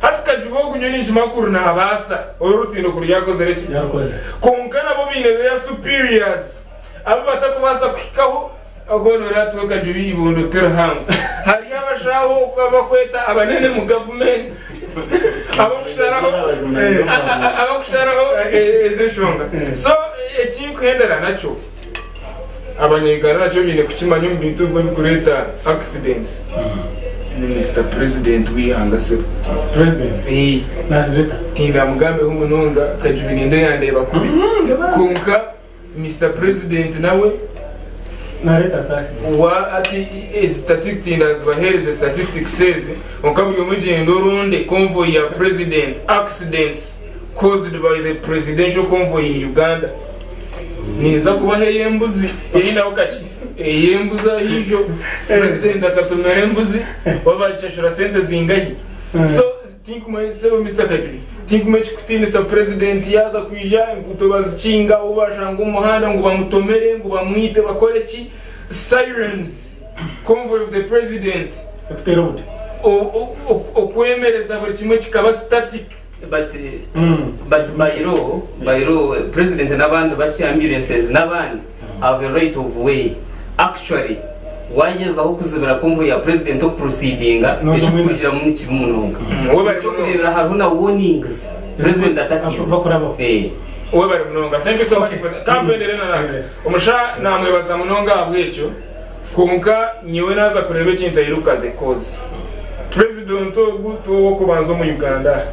hatu Kajubi gunyonije makuru na abasa urutindo kuri yakoze reki yakoze konkana bo bine their superiors abo batakubasa kwikaho agonora to Kajubi ibondo terahanga hari abashaho kwabakweta abanene mu government abakusharaho ezeshonga so ekikuhendera nacho abanyegana nacho bine kukimanya mu bintu bwo kureta accidents Mr. President wihanga se president nazireta tinda mugambe humunonga Kajubi ninde yandeba kuri konka Mr. President nawe nareta tax wa ati statistics bahereze statistics says okabyo mugendo runde convoy ya president accidents caused by the presidential convoy in Uganda niza kuba heyembuzi yinda okachi yembuza hijo president akatumera embuzi wabachashura sente zingahi so think myself Mr. Kajuri think much kutinisa president yaza kwija kutobazicinga ubashanga umuhanda ngo bamutomere ngo bamwite bakore ki sirens convoy of the president afterward okwemereza buri kimwe kikaba static but by law president n'abandi bashi ambulances n'abandi have a right of way actually wageza aho kuzibira convoy ya president of proceedinga icyo kugira mu iki munonga cyo kubera haruna warnings president atakiza we bari munonga. Thank you so much for that campaign rena nange umusha namwe baza munonga abwecho kunka nyiwe naza kurebe kintu yiruka the cause president to kubanza mu Uganda.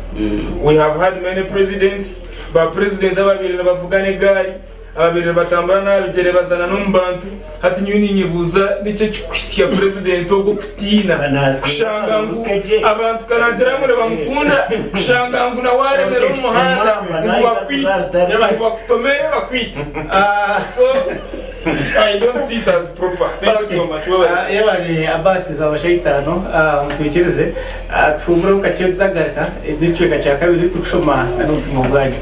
We have had many presidents ba president ababiri bavugane gari ababiri batambara nabigere bazana n'umbantu hati nyuni nyibuza nice kwisya president ogo kutina kushanga ngo abantu kanagera muri bamukunda kushanga ngo na waremera umuhanda ngo bakutomere bakwita so I don't see it as proper. Thank you so much. Yabari abasi za bashayitano mutwikirize twumura ukaciye zagarika district cya kabiri tukushoma na n'utumwa bwanyu.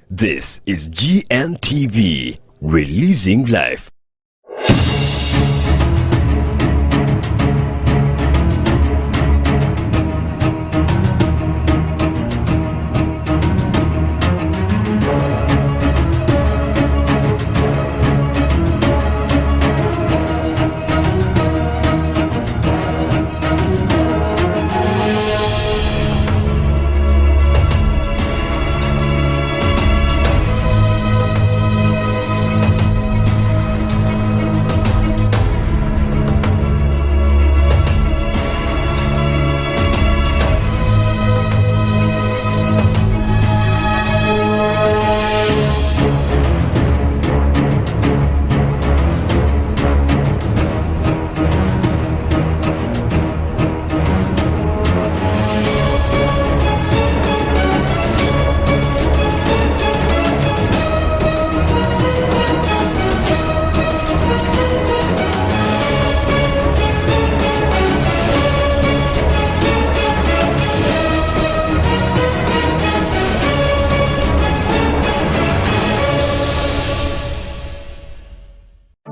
This is GNTV, releasing life.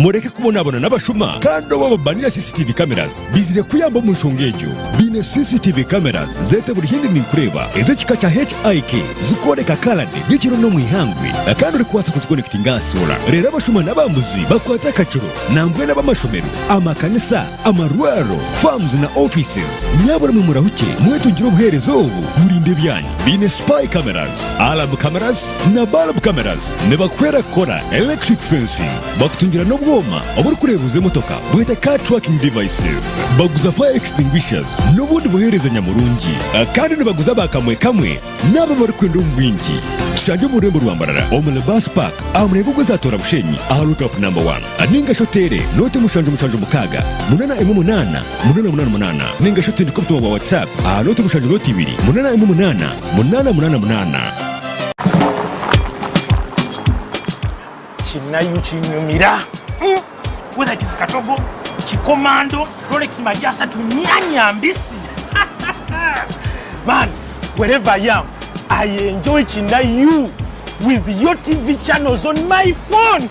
mureke kubonabona n'abashuma kandi abo babanira CCTV cameras bizire kuyamba mu nshongejo bine CCTV cameras zete buri hindi ni kureba ezo kikacha HIK zukoreka kalade y'ikiro no mwihangwe kandi uri kwasa kuzikonekita ngasura rero abashuma n'abambuzi bakwata kaciro nambwe n'abamashomero amakanisa amarwaro farms na offices nyabura mu murahuke mwetu ngiro buherezo murinde byanyu bine spy cameras alarm cameras na bulb cameras ne bakwera kora electric fencing bakutungira no bwoma oburi kurebuze motoka bwete car tracking devices baguza fire extinguishers n'ubundi buhereza nyamurungi kandi nibaguza bakamwe kamwe nabo bari kwenda umwingi tushanje mu rembo rwambarara omule bus park amurego guzatora bushenyi aharuka up number 1 aninga shotere note mushanje mukaga 888 ninga shotere ko wa WhatsApp note mushanje note 2 888 kinnayu kinyumira. Whether it is Katogo, Chikomando, Rolex Majasa to Nyanya Mbisi. Man, wherever I am, I enjoy Kinayu with your TV channels on my phone.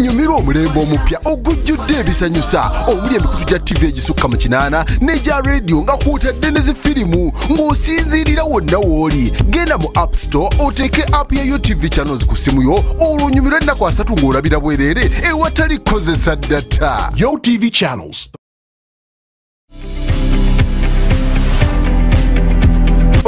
Nyumiro omulembe omupya ogujjudde ebisanyusa omuli emikutu gya TV egisukka mu 8 n'egya radio nga kwotadde ne zifirimu ng'osinziirira wonna w'oli. Genda mu App Store oteeke app ya yo TV channels ku simu yo olwo onyumirwe ennaku 3 ng'olabira bwereere ewatali kozesa data. Yo TV channels.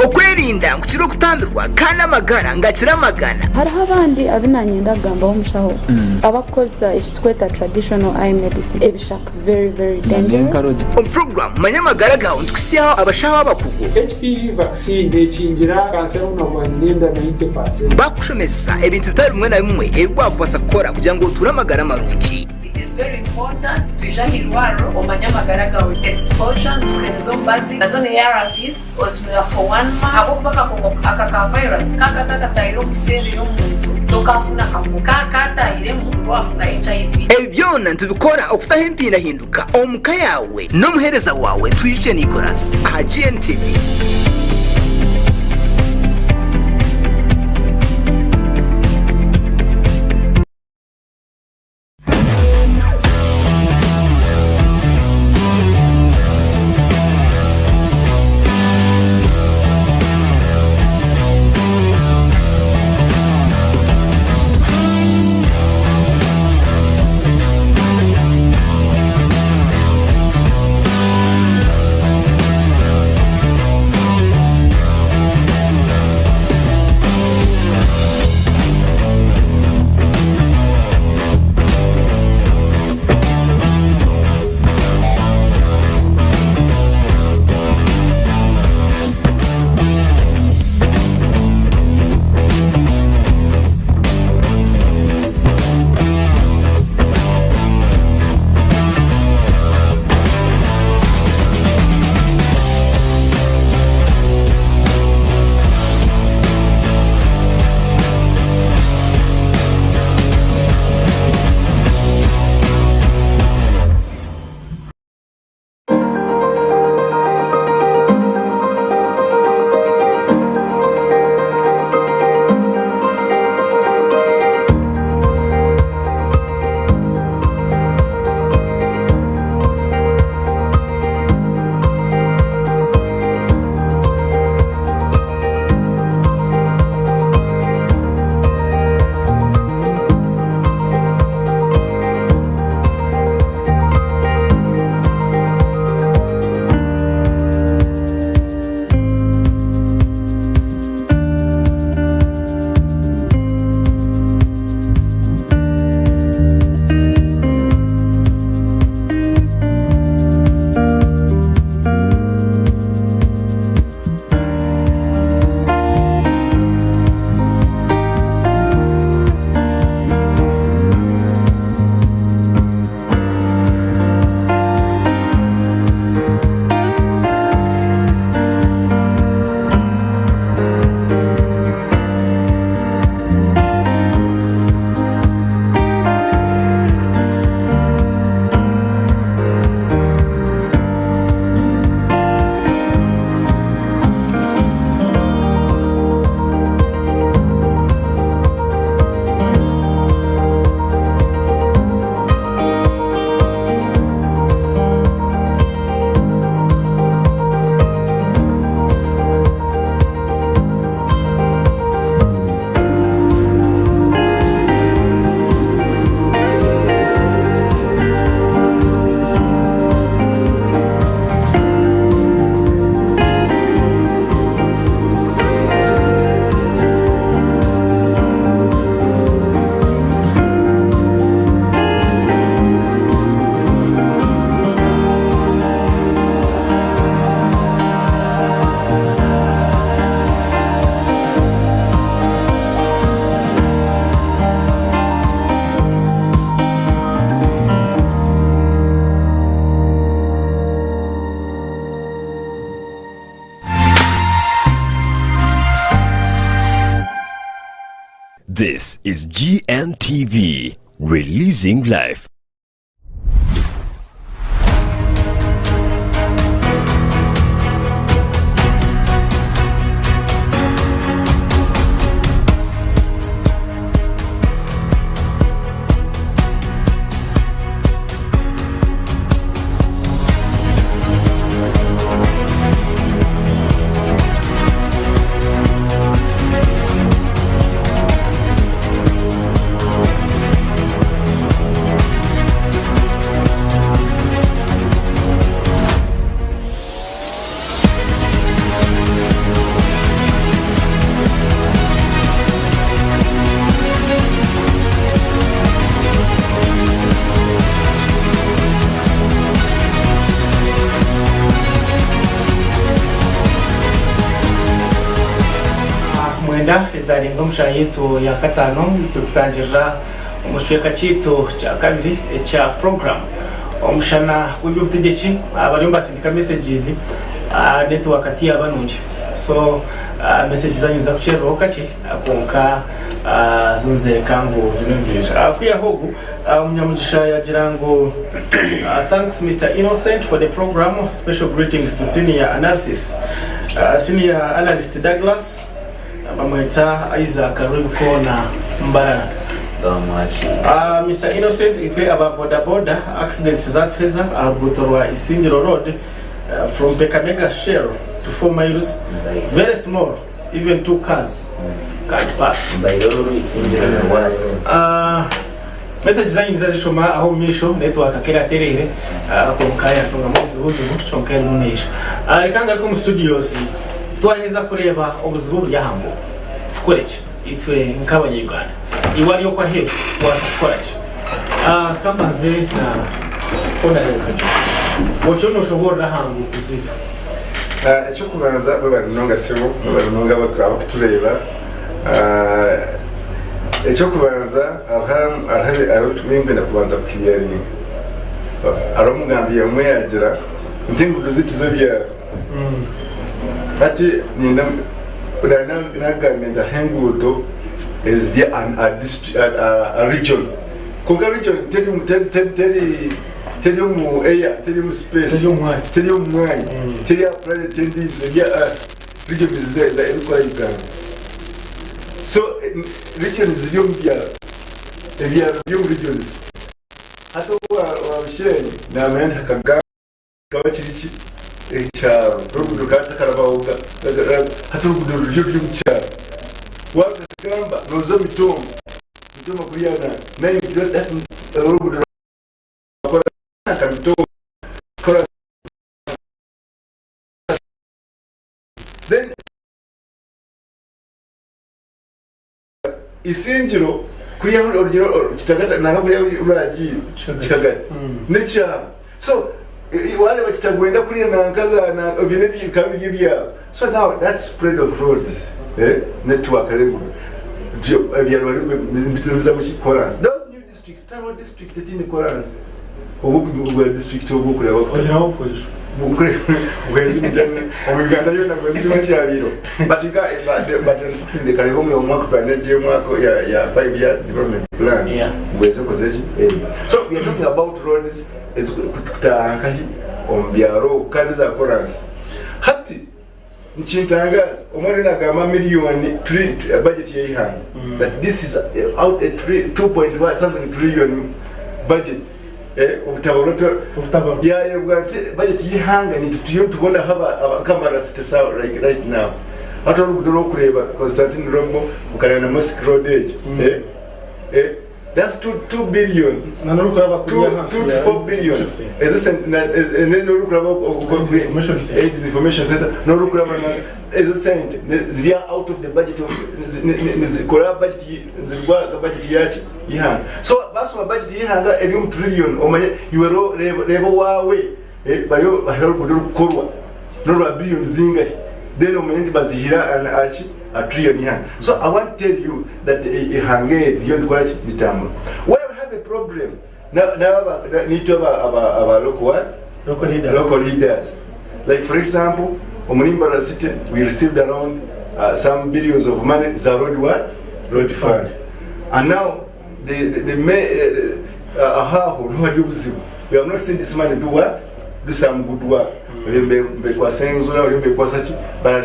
Okwerinda nkukira okutambirwa kana amagara nga kiramagana. Hariho abandi abinanyenda gamba omushaho abakoza ekitweta traditional eye medicine ebishaka very dangerous. Program manya amagara gawe ntukusyaho abashaho abakugu. HPV vaccine ekingira kanseri n'amanyenda 90%. Bakushomesa ebintu bitari bimwe na bimwe ebigwakubasa kukora kugira ngo oture amagara marungi. It is very important tuja hirwaro omanya amagara gawe exposure tukenezo mbazi nazo ne ARVs osmira for 1 month abo kubaka aka virus kakatatairo kiseri y'omuntu tokafuna kamuka kataire mu wafuna HIV. Ebyona ntubikora okutaho empira hinduka omuka yawe n'omuhereza wawe twishe Nicholas aha GNTV. This is GNTV, releasing life. Izarenga Omushana yitu ya katano tukutangira umucweka kitu cha kabiri cha program Omushana Gw'Ebyobutegyeki abari mbasindika messages network ati abanunje so messages anyuza kucherero kake akonka zunze kango zinonzisha akuya hogu munyamugisha yagira ngo thanks Mr. Innocent for the program, special greetings to senior analyst Douglas Bamweta Isaac Arubiko na Mbarara. Mr. Innocent, itwe aba boda accidents that heza agutorwa Isinjiro Road from Bekamega Shell to 4 miles, very small, even 2 cars can't pass. Message zanyu zazishoma aho misho network akera terere akonkaya tunga muzubuzu shonkera munesha ikanga ko mu studios twaheza kureba ubuzibu byahambo tukoreke itwe nk'abanyarwanda iwari yo kwa hehe wasakorake kamaze na ona rekaje wocho no shobora hangu kuzita icyo kubanza babanonga sebo babanonga bakaba kutureba icyo kubanza aratumimbe na kubanza kukiriyaringa aramugambiye umwe yagira ntingudu zituzo bya ati nina nagamenda hengudo is there a region kunga region tell mu air tell mu space tell mu mwanya tell ya planet ndi ya region is there kwa Uganda so region is yombia ebya regions hata wa sheni na ameenda kagamba kabachirichi cha rugudu kata karabauga hata rugudu ry'umcha wakagamba nozo mitomo kuriana nayo kirota rugudu akora kamitomo kora then Isinjiro kuriya urugero kitagata nanga kuriya uragiye kitagata necha so wale bakitagwenda kuriya nankaza na obine bikabiri bya so now that spread of roads network ariko bya bari mbitemiza mu Chorus those new districts Taro district etini Chorus ubu district ubu kureba Gwezi mjane Uganda yo na gwezi mjabiro but in the Karihomi omwaka plan je mwaka ya 5 year development plan gwezi kozechi so we are talking about roads is kutahankahi ombyaro kandi za Chorus hati nchintangaza omwari nagama milioni 3 budget yihanga that this is out at 2.1 something trillion budget ubutabaroto ya bwate budget yihanga ni tuyo tubona haba abakamara sitesa right now hata urugudoro kureba Constantine Rombo ukarana Mosque Road that's 2 billion na nukuraba kuya hasi 4 billion is and nukuraba information center nukuraba is a cent zia out of the budget of zikora budget zirwa budget yachi yihanga so basuma budget yihanga elium trillion omaye euro level wawe bayo urugudoro korwa no billion zinga then omente bazihira an achi a trillion yihanga so I want to tell you that ihange beyond kwala chitambo where we have a problem now need to have local leaders like for example Omulimbara city we received around some billions of money za road fund and now the we have not seen this man do what? Do some good work. But at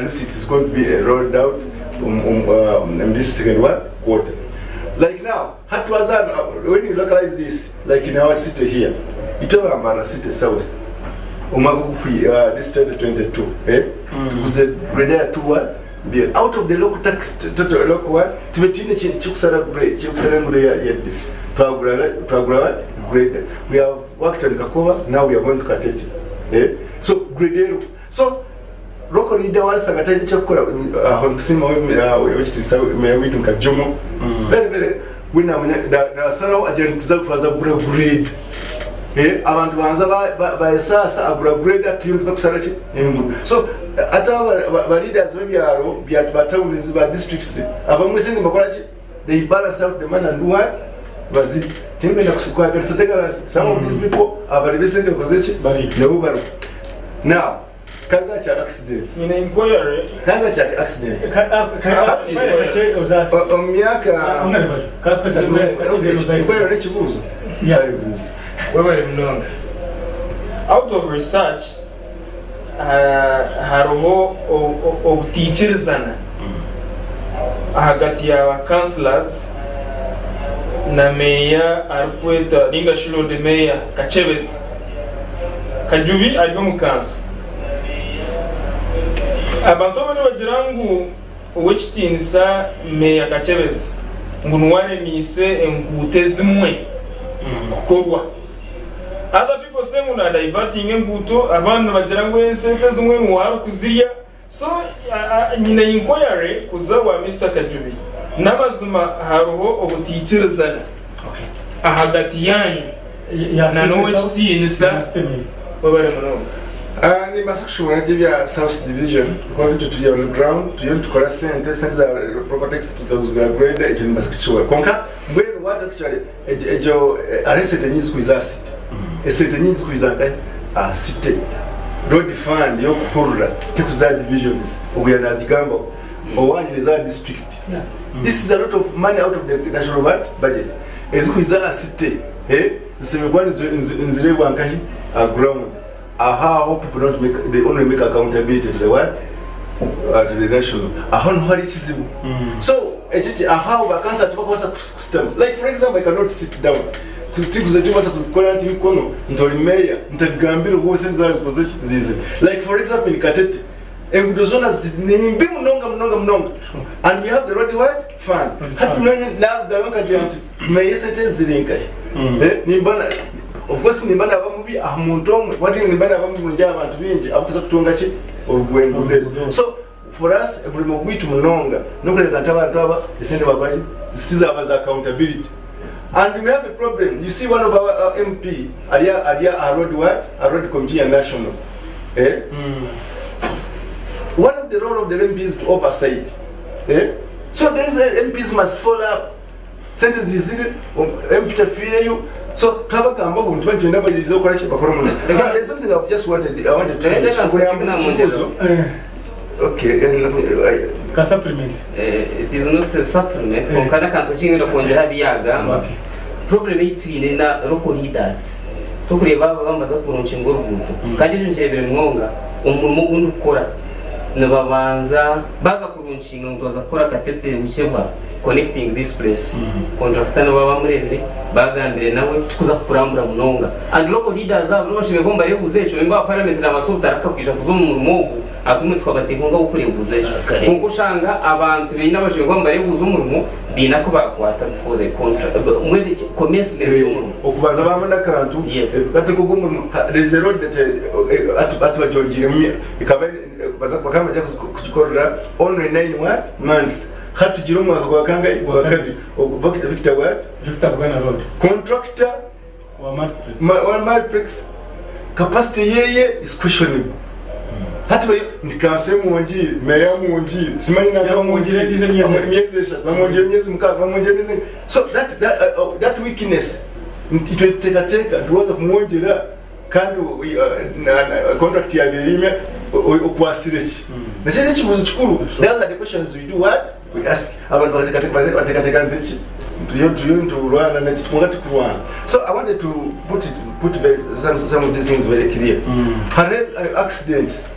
least it is going to be rolled out in this second quarter. Like now, when you localize this, like in our city here, Itoambara City South, this 2022, was a grade 2 what? Out of the local tax, total local what? To be celebrate, grade. We have worked on Kakova, now we are going to Katete. So, grade. So, local leader was a Katete Chokora, Honksima, which is Kajumo. Very, very. We know that the Sarah agent was a grade. Abantu banza by sasa upgrade that team to Sarati. So at our leaders byaro byatbatawulizi ba districts abamwese ngibakolachi they balance out the man and do what bazi timbe na kusukwa katika some of these people abalibesende kozechi bali nebubaro now kaza cha accidents in inquiry kaza cha accident miaka inquiry chibuzo out of research hariho obutiikirizana hagati y'aba councillors na meya arikweta linga shiro de meya Kachebezi Kajubi ariho mu kanso abantu bane bagira ngu ow'ekitinisa meya Kachebezi ngu nuwaremise enkute zimwe kukorwa. Other people say we are diverting enguto abantu bagira ngo ensente zimwe mu haru kuzirya. So nyina inquiry kuzawa Mr. Kajubi n'abazima haruho obutiikirizana ahagati yanyu na n'ow'ekitinisa babare muno. Ni masakshura jibya South Division because it to on the ground to tukora sente za property tax to those grade ejo masakshura konka mbere what actually ejo arrested nyizi kuizasiti esete nyizi kuizanga city road fund yo kuhurura tekuza divisions ogenda jigambo owanyiriza district. This is a lot of money out of the national budget ezikuiza city zisemekwana nzirebwa nkahi ground. How people don't make, they only make accountability to the what? To the national. So, how vacancy system. Like for example, I cannot sit down. Like for example, in Katete, and we have the road what? Fund. Of course, nimbana abamubi amuntu what nimbana abamubi njya abantu bingi abukuza kutunga ki orugwengudezo. So for us ebulimo gwitu munonga nokuleka abantu aba isende bakwaje zitiza abaza accountability. And we have a problem. You see one of our MP alia a road what? A road committee national. One of the role of the MP is to oversight. So these MPs must follow up. Sentences is MP tafile you. So, Tabakamba, when 20 never is okay. There's something I just wanted to okay, and supplement. It is not a supplement. Problem is in local leaders. To kureba bambaza kuruncha ingorbuto. Kandi nchebere mwonga umurimo gukora nababanza baza kurunshinga ngo bazakora Katete ucheva connecting this place. Contractor nababa murebere bagambire nawe tukuza kurambura munonga. And local leaders abo bashime ko mbare buzecho imba parliament n'abasota arakakwisha kuzo mu murimo akumwe twabatekonga ukuri buzecho. Kuko shanga abantu be n'abashime ko mbare buzo umurimo binako bakwata for the contract. Mwebe commencement y'umurimo. Okubaza bamana kantu bateko gumurimo there's a road that atubajongire ikaba bakama cyangwa kugikorera only 9 what months. Hatu jirumu akakangai wakati Victor what? Victor Bwana Road. Contractor wa Matrix capacity yeye is questionable. Hatu ndikase muonji meya muonji simanyi na kama muonji miezi bamuonji miezi mkaka bamuonji miezi. So that weakness it will take tuwaza kumuonjera kandi contract ya birimya okwasirechi. Na chene chibuzo chikuru. Those are the questions we do what? We ask abantu batekateka ntichi to run and it's to run. So I wanted to put some of these things very clear. Accidents.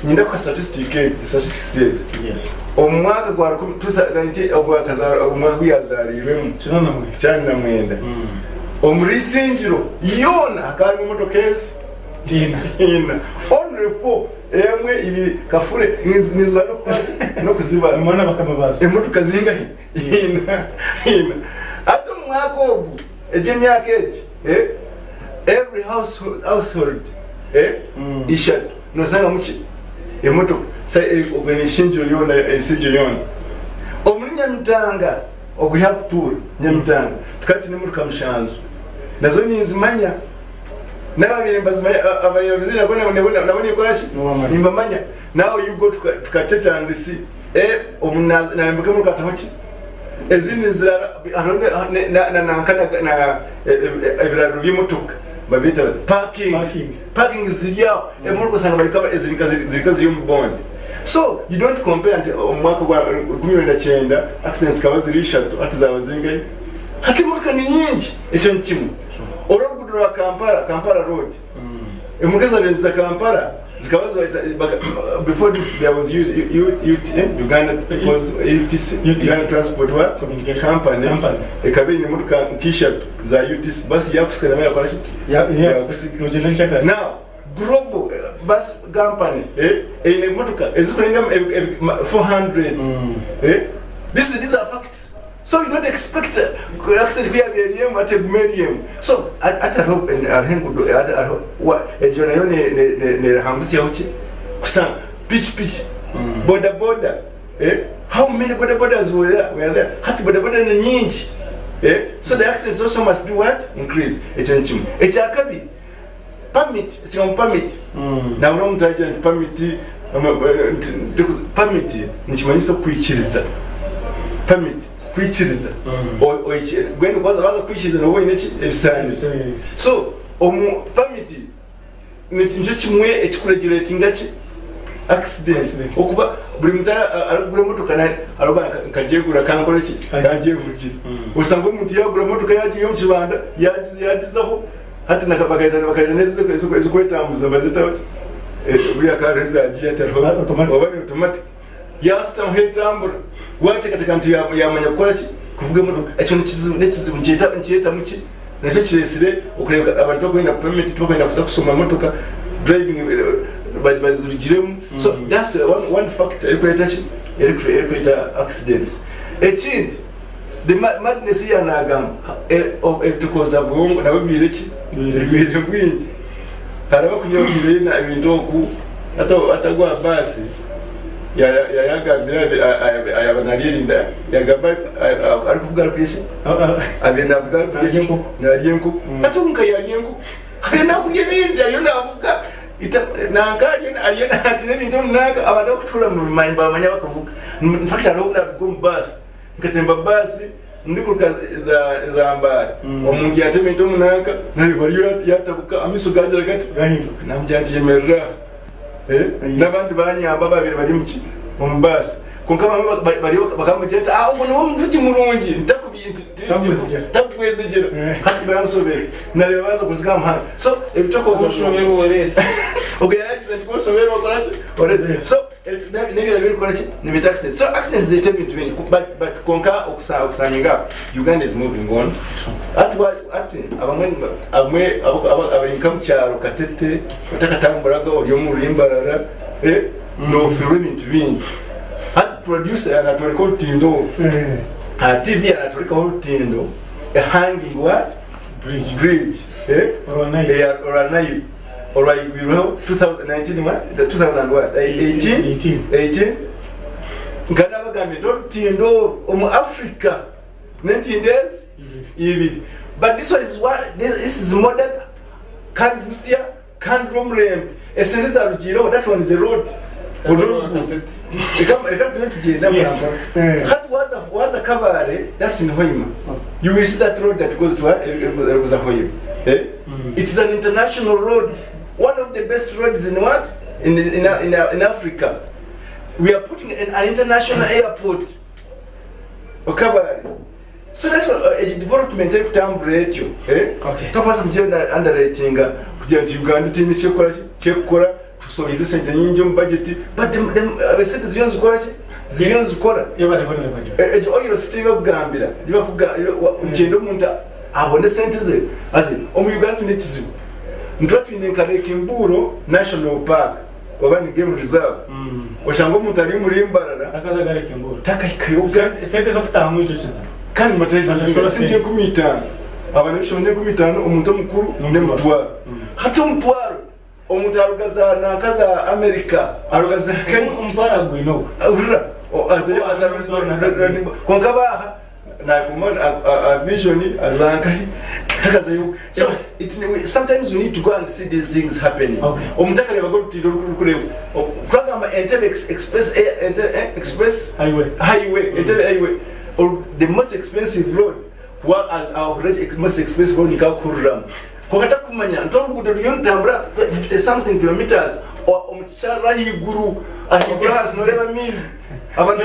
Ninda kwa statistics says. Yes. Omwaka gwa 2019 ogwakaza omwaka yazalirwemu cyana mwenda. Omurisinjiro yona akari mu motokezi ina only for emwe ibi kafure nizwa no kuziba mwana bakamabazo emotoka zinga ina ate mwaka ovu ejemyaka eji every household ishat no sanga muki emotoka sai ogwenishinjiro yona esinjiro yona omunya mitanga oguhap tour nyamitanga tukati ni mutuka mushanzu nazo ninzimanya nababire mbazimanya abayobozi nabone ikorachi nimbamanya now you go tukateta and see omunazo na mbuke mu katahoki ezini zirara na nankana na eviraro by'imotoka babita parking ziriya emurko sanga barikaba ezirikazi yo mu bond. So you don't compare until omwaka gwa 19 accidents kabazi rishatu atizawa zingai hati murka ni nyingi echo nkimu orogudu rwa Kampala road emugeza lenza Kampala zikabazi before this there was Uganda was Uganda Transport what company ekabe ni murka kishatu za UTC basi yakusikana nayo kwa now global bus company in motoka ezikulenga 400 these are facts. So you don't expect accident via BLM at Gumerium. So at a hope and Arhengu what a journal ne hambusi yauchi kusan pitch border how many borders were there hati border ni nyingi so the accidents also must do what increase echenchim echakabi permit na uno mtaje permit nchimanyisa kwikiriza permit kwikiriza gwende baza kwikiriza no wene ebisani so permit nje kimwe ekikuregulatinga ki accidents okuba buli mutara alugura motoka na aroba kajegura kankora ki kajevuki usanga umuntu yagura motoka yagiye mu kibanda yagizaho hati nakabagaita neze ezikwetambuza bazita bati buli akareza agiye automatic yasta hetambura wate katika ntu yamanya gukora ki kuvuga motoka echo nekizibu ncheta muki nacho kiresire okureba abantu bagenda permit bagenda kusoma motoka driving bazurigiremu. So that's one factor equator accidents. Ekindi the madness ya nagam of etukoza bwongo nabo bireki bibire bwingi haraba kunyotire na ibintu ku atagwa basi yagambira ayabanaririnda yagamba ari kuvuga kwese abena avuga kwese nariyenko atunka yariyenko hana kuye bindi ariyo navuga nankari aliyena atine bintu naka abantu kutula mu mayimba amanya bakavuga in fact aro na go bus nkatemba basi ndikuruka za mbari omuntu yateme bintu naka nabi bari yatabuka amiso gajira gati gahinduka namjati yemerera n'abandi banyamba babiri bari mu bus kunkaba bari bakamujeta ubona umuvuki murungi ntakubintu takwezegera hati bansobere nareba baza kuzika amahanga so ebitokoza ushobora urese yagize ndikosobere bakoraje oreze so nebira bikoraje ni taxi so accidents they take into but konka okusanyinga Uganda is moving on at abamwe abinkamu cyaro katete utakatamburaga uri mu rimbarara no filme bintu bingi hat producer anatoreka utindo TV anatoreka utindo a hanging what bridge oranayi Orayigwiro 2019 what 2000 what 18 ngana bagambe utindo omu Africa 19 days even but this one is what this is modern can Lucia can Romrem eseneza rugiro that one is a road was a Kavare, that's in Hoima. You will see that road that goes to Hoima. It is an international road, one of the best roads in what? In Africa. We are putting an international airport. Okabare. so that's development ekutambula etyo tokwasa kugenda underratinga kugira nti Uganda tini kyekora tusobize sente nyingi mu budget but sente ziriyo zikora oyo sitiba kugambira ngendo omuntu abone sente ze azi omu Uganda tune kizibu ntwatwine nkareke Mburo National Park oba ni game reserve oshanga omuntu ari muri Mbarara takaza gareke Mburo takayikayoga sente zo kutamu ico kizibu kandi matayizo sente 15 abana bishonye 15 umuntu omukuru ne mutwaro hata mutwaro omuntu arugaza nakaza America arugaza umutwaro agwino urura azayo konkabaha na kumana a vision azankai takazayo so sometimes we need to go and see these things happening omutaka leba go tido kureba twagamba express highway or the most expensive road what as our most expensive road nikakuram kokata kumanya ntorugudo ryontambura 50 something kilometers omuchara higuru ahigura has no never means abantu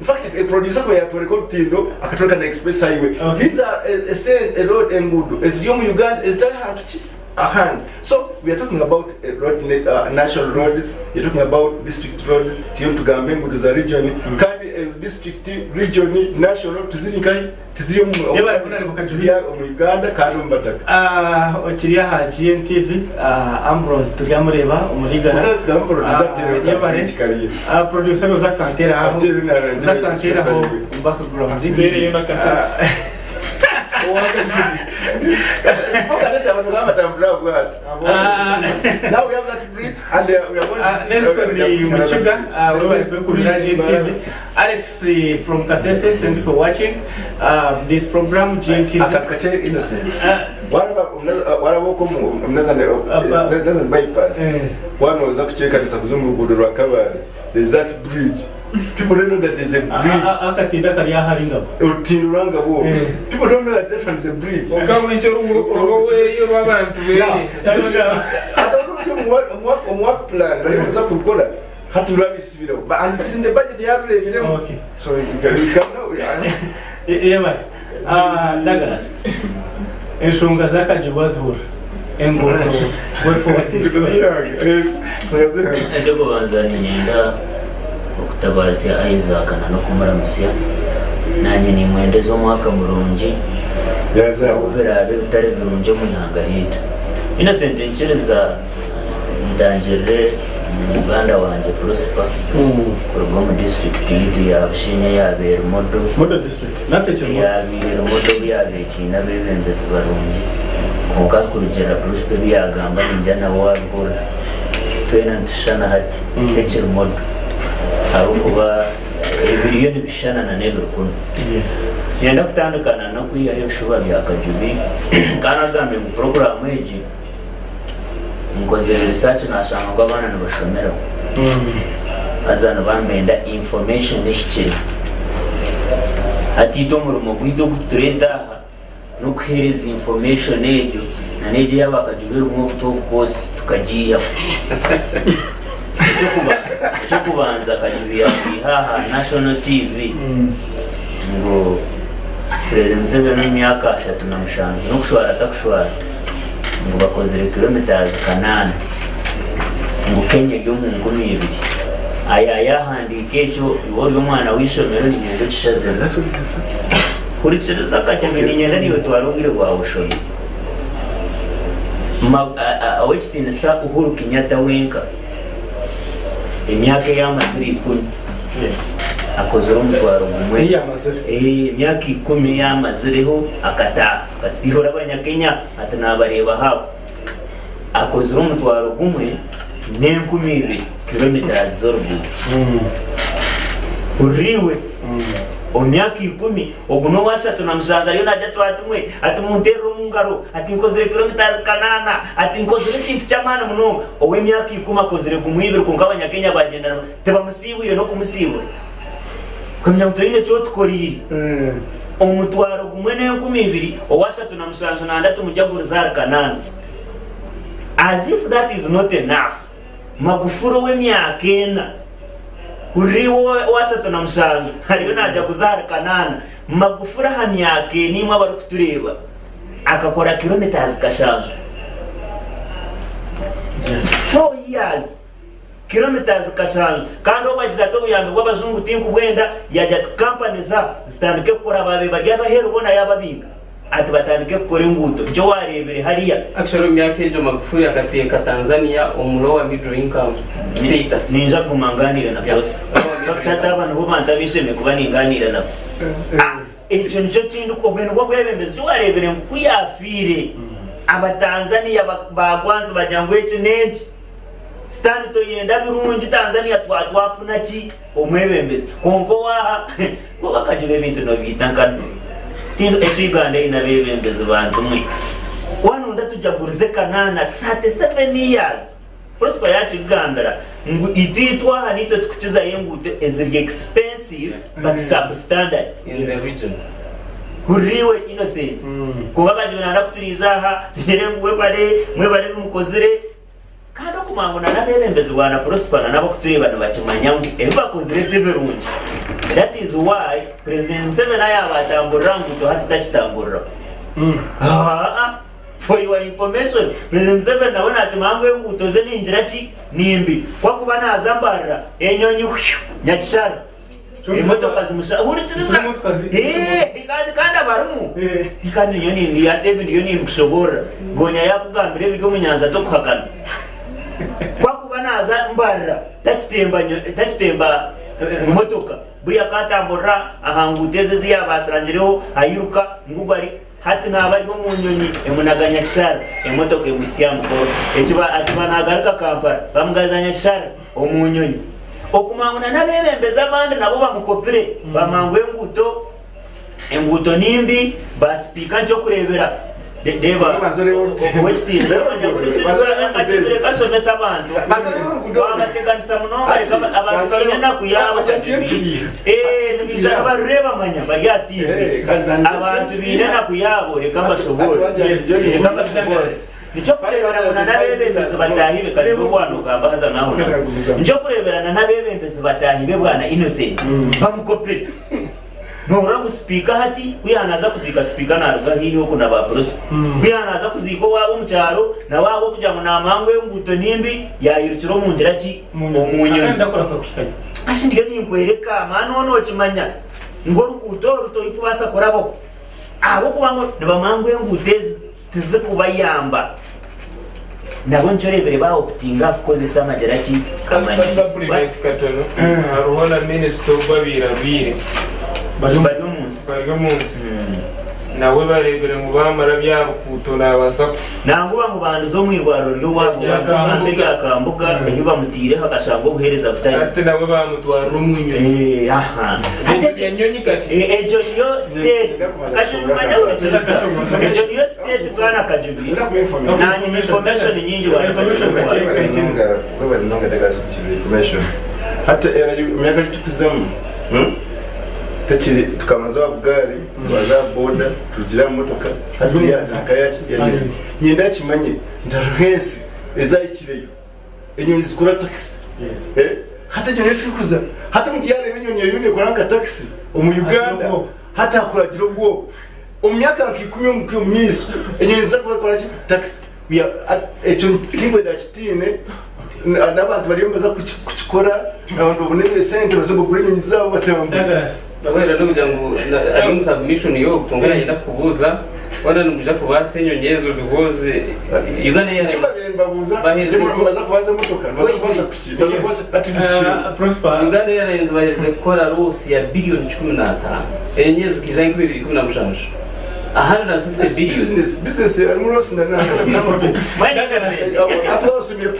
in fact a producer ko yatoreko tindo akatoka na express highway these are a road and good as young Uganda is that hard to a hand. So we are talking about road national roads, you're talking about district roads, tiyo tugambengu to the region, kandi as district, region, national, tiziri mu Uganda kandi mu Bataka. Okiriya ha GNTV, Ambrose turiyamureba umuligana. Producer uzakantera aho. Uzakantera aho background. Zitereye nakata. Now we have that bridge and we are going Nelson Muchiga, we were speaking with Alex from Kasese, thanks for watching this program GNTV. Akatkache innocent. What doesn't bypass. One was up check and Sabuzumu Budura cover. There's that bridge. People don't know that there's a bridge. People don't know that that one's a bridge. I don't know what plan, but it was a Kukola. Had to run this video. But it's in the budget, you have to okay. So you can know. Yeah, man. Douglas. And Shungazaka Jibazur. And go forward. So, okutabarisia Isaac na kumuramusia nanye ni mwendeze omwaka mulungi obera bitare birungi mu ihanga lyetu Innocent nchereza ndangere Uganda wanje Prosper kurugo mu district yitu ya Bushenye ya Berumodo district natechemo ya Berumodo ya Bekina bebembezi barungi konka kurugera Prosper byagamba ninjana wabikora twena ntishana hati Berumodo arukuba ibiriyoni bishana na nebe rukundo yes yenda kutandukana no kuya hebshuba bya Kajubi kana gambe mu program eji ngoze research na shanga ngo abana nabashomera azana bambenda information n'ishikira ati to murumo gwito kutureta no kuhereza information ejo na neje yabakajubi rumo kutovu course tukajiya Chokubanza Kajubi haha National TV ngo President Museveni n'imyaka 3 namushanga no kushwara takushwara ngo bakozere kilometers 8 ngo Kenya yo mu ngumi 2 aya handike cyo iwo mwana wishomero ni ngendo kishaze kuri cyereza kajya ni nyenda niwe twarongire kwa ushoyi awechitine sa Uhuru Kenyatta wenka imyaka y'amaziri 10 yes akozoro mutwaro gumwe imyaka 10 y'amazireho akata kasihora abanyakenya atanabareba hawo akozoro mutwaro gumwe n'enkumi kilometers zorbu uriwe omyaka 10 oguno washatu na musaza yo najya twatumwe ati muntero mungaro ati nkozere kilometers 8 ati nkozere kintu cyamana muno owe myaka 10 akozere gumwibere ko ngabanyakenya bagendana teba musiwire no kumusibura kumya utoine cyo tukoriri omutwaro gumwe n'enkumi 2 owashatu na musaza na ndatu mujaguru zara 8 as if that is not enough magufuro we myaka 4 uriwo washatu na musanzu hariyo najya kuzara 8 magufura hamyake nimwe abari kutureba akakora kilometers kashanjo 4 years kilometers kashanjo kandi obagiza to buyambe bw'abazungu tinku bwenda yajya company za zitandike gukora babe barya bahero bona yababinga ati batandike gukora inguto byo warebere hariya actually myake ejo magufuri akateka Tanzania umulo wa middle income status ninja kumanganira na byose tata abantu bo bantabisheme kuba ninganira nabo icyo nicyo kintu ko bwene bwo bwebembeze warebere kuyafire abatanzania bagwanze bajyangwe kinenje stand to yenda birungi Tanzania twafuna ki omwebembeze kongo wa ko bakajire ibintu no bitanka tino Uganda ina bebembeze bantu mwe wanu ndatujagurize kanana 37 years prosper ya Uganda ngu ititwa hanito tukuchiza yengute is expensive but substandard in the region kuriwe innocent kubaga jona ndakuturiza ha tunerenguwe mwebare bimukozire kandi kumango na nabebembeze wana prosper nabo kutureba nabakimanya ebakozire teberungi. That is why President Museveni yabatambura ngo hatitachitambura for your information President Museveni nabona ati mango yengutoze ninjira ki nimbi kwa kuba nazambara enyonyi nyakishara imotoka zimusha uritsiriza kandi barumu kandi nyoni ndi yatebe ndiyo ni kushobora gonya yakugambire bigo munyanza to kuhakana kwa kuba nazambara tachitemba imotoka buya katambura ahanguteze ziyabashangireho ayiruka ngubari hati nabari bo munyonyi emunaganya kishara emotoka ebusyamu ko ekiba atiba nagaruka Kampala bamugazanya kishara omunyonyi okumanguna nabebembeza abandi nabo bamukopire bamangwe enguto nimbi baspika njo kurebera deva wechiti kasomesa abantu bagateganisa munonga abantu bagenda kuyabo bareba manya bari ati abantu binena kuyabo reka bashobore nicho kureberana nabebembezi batahibe kandi bwana ugamba haza naho nicho kureberana nabebembezi batahibe bwana innocent bamukopire Norangu speaker hati kuyanaza kuzika speaker naruga hiyo kuna ba proso kuyanaza kuziko wabo mucyaro na wabo kujya mu namango y'inguto nimbi yayirukiro mu ngira ki omunyo ndakora kwikanya ashindiye ninkwereka manono kimanya ngo rukuto ruto ikubasa korabo abo kubango nabamango y'ingutezi tize kubayamba nabo njorebere ba optinga kukozesa amagera ki kamanya supplement katono aruhona minister babirabire bari munsi nawe barebere mu bamara byarukuto nabasaku nanguba mu bantu zo mwirwaro ryo wabyo yakambuga ehiba mutire hakashango buhereza butari ate nawe bamutwara umwinyo ate nyonyi kati ejo yo state kashumanya ejo yo state bwana kajubi na information nyingi wa information wewe nonga daga kuchiza information hata era miaka tukuzemu Tachiri tukamaza wabugari waza boda tugira motoka hatuya nakayaki nyenda kimanye ndaruhesi ezayikireyo enyoni zikora taxi hata jone tukuza hata mutiyare benyoni yone koranga taxi mu Uganda hata akuragira ubwo omyaka 10 mu miso enyoni zakora taxi echo tingwe da kitine n'abantu bari bamaza kukikora abantu baboneye sente bazo kugura inyoni zabo batamba Awera ndo jangu ali submission yo kongera yenda kubuza wanda numuja kubase nyonyezo dugoze Uganda ya baheze baza kubaza motoka baza kubaza piki baza kubaza ati prosper Uganda ya nayenze baheze kora rusi ya bilioni 15 enyezi kijanye 2017 150 billion business almost na mwenda atwose mi ya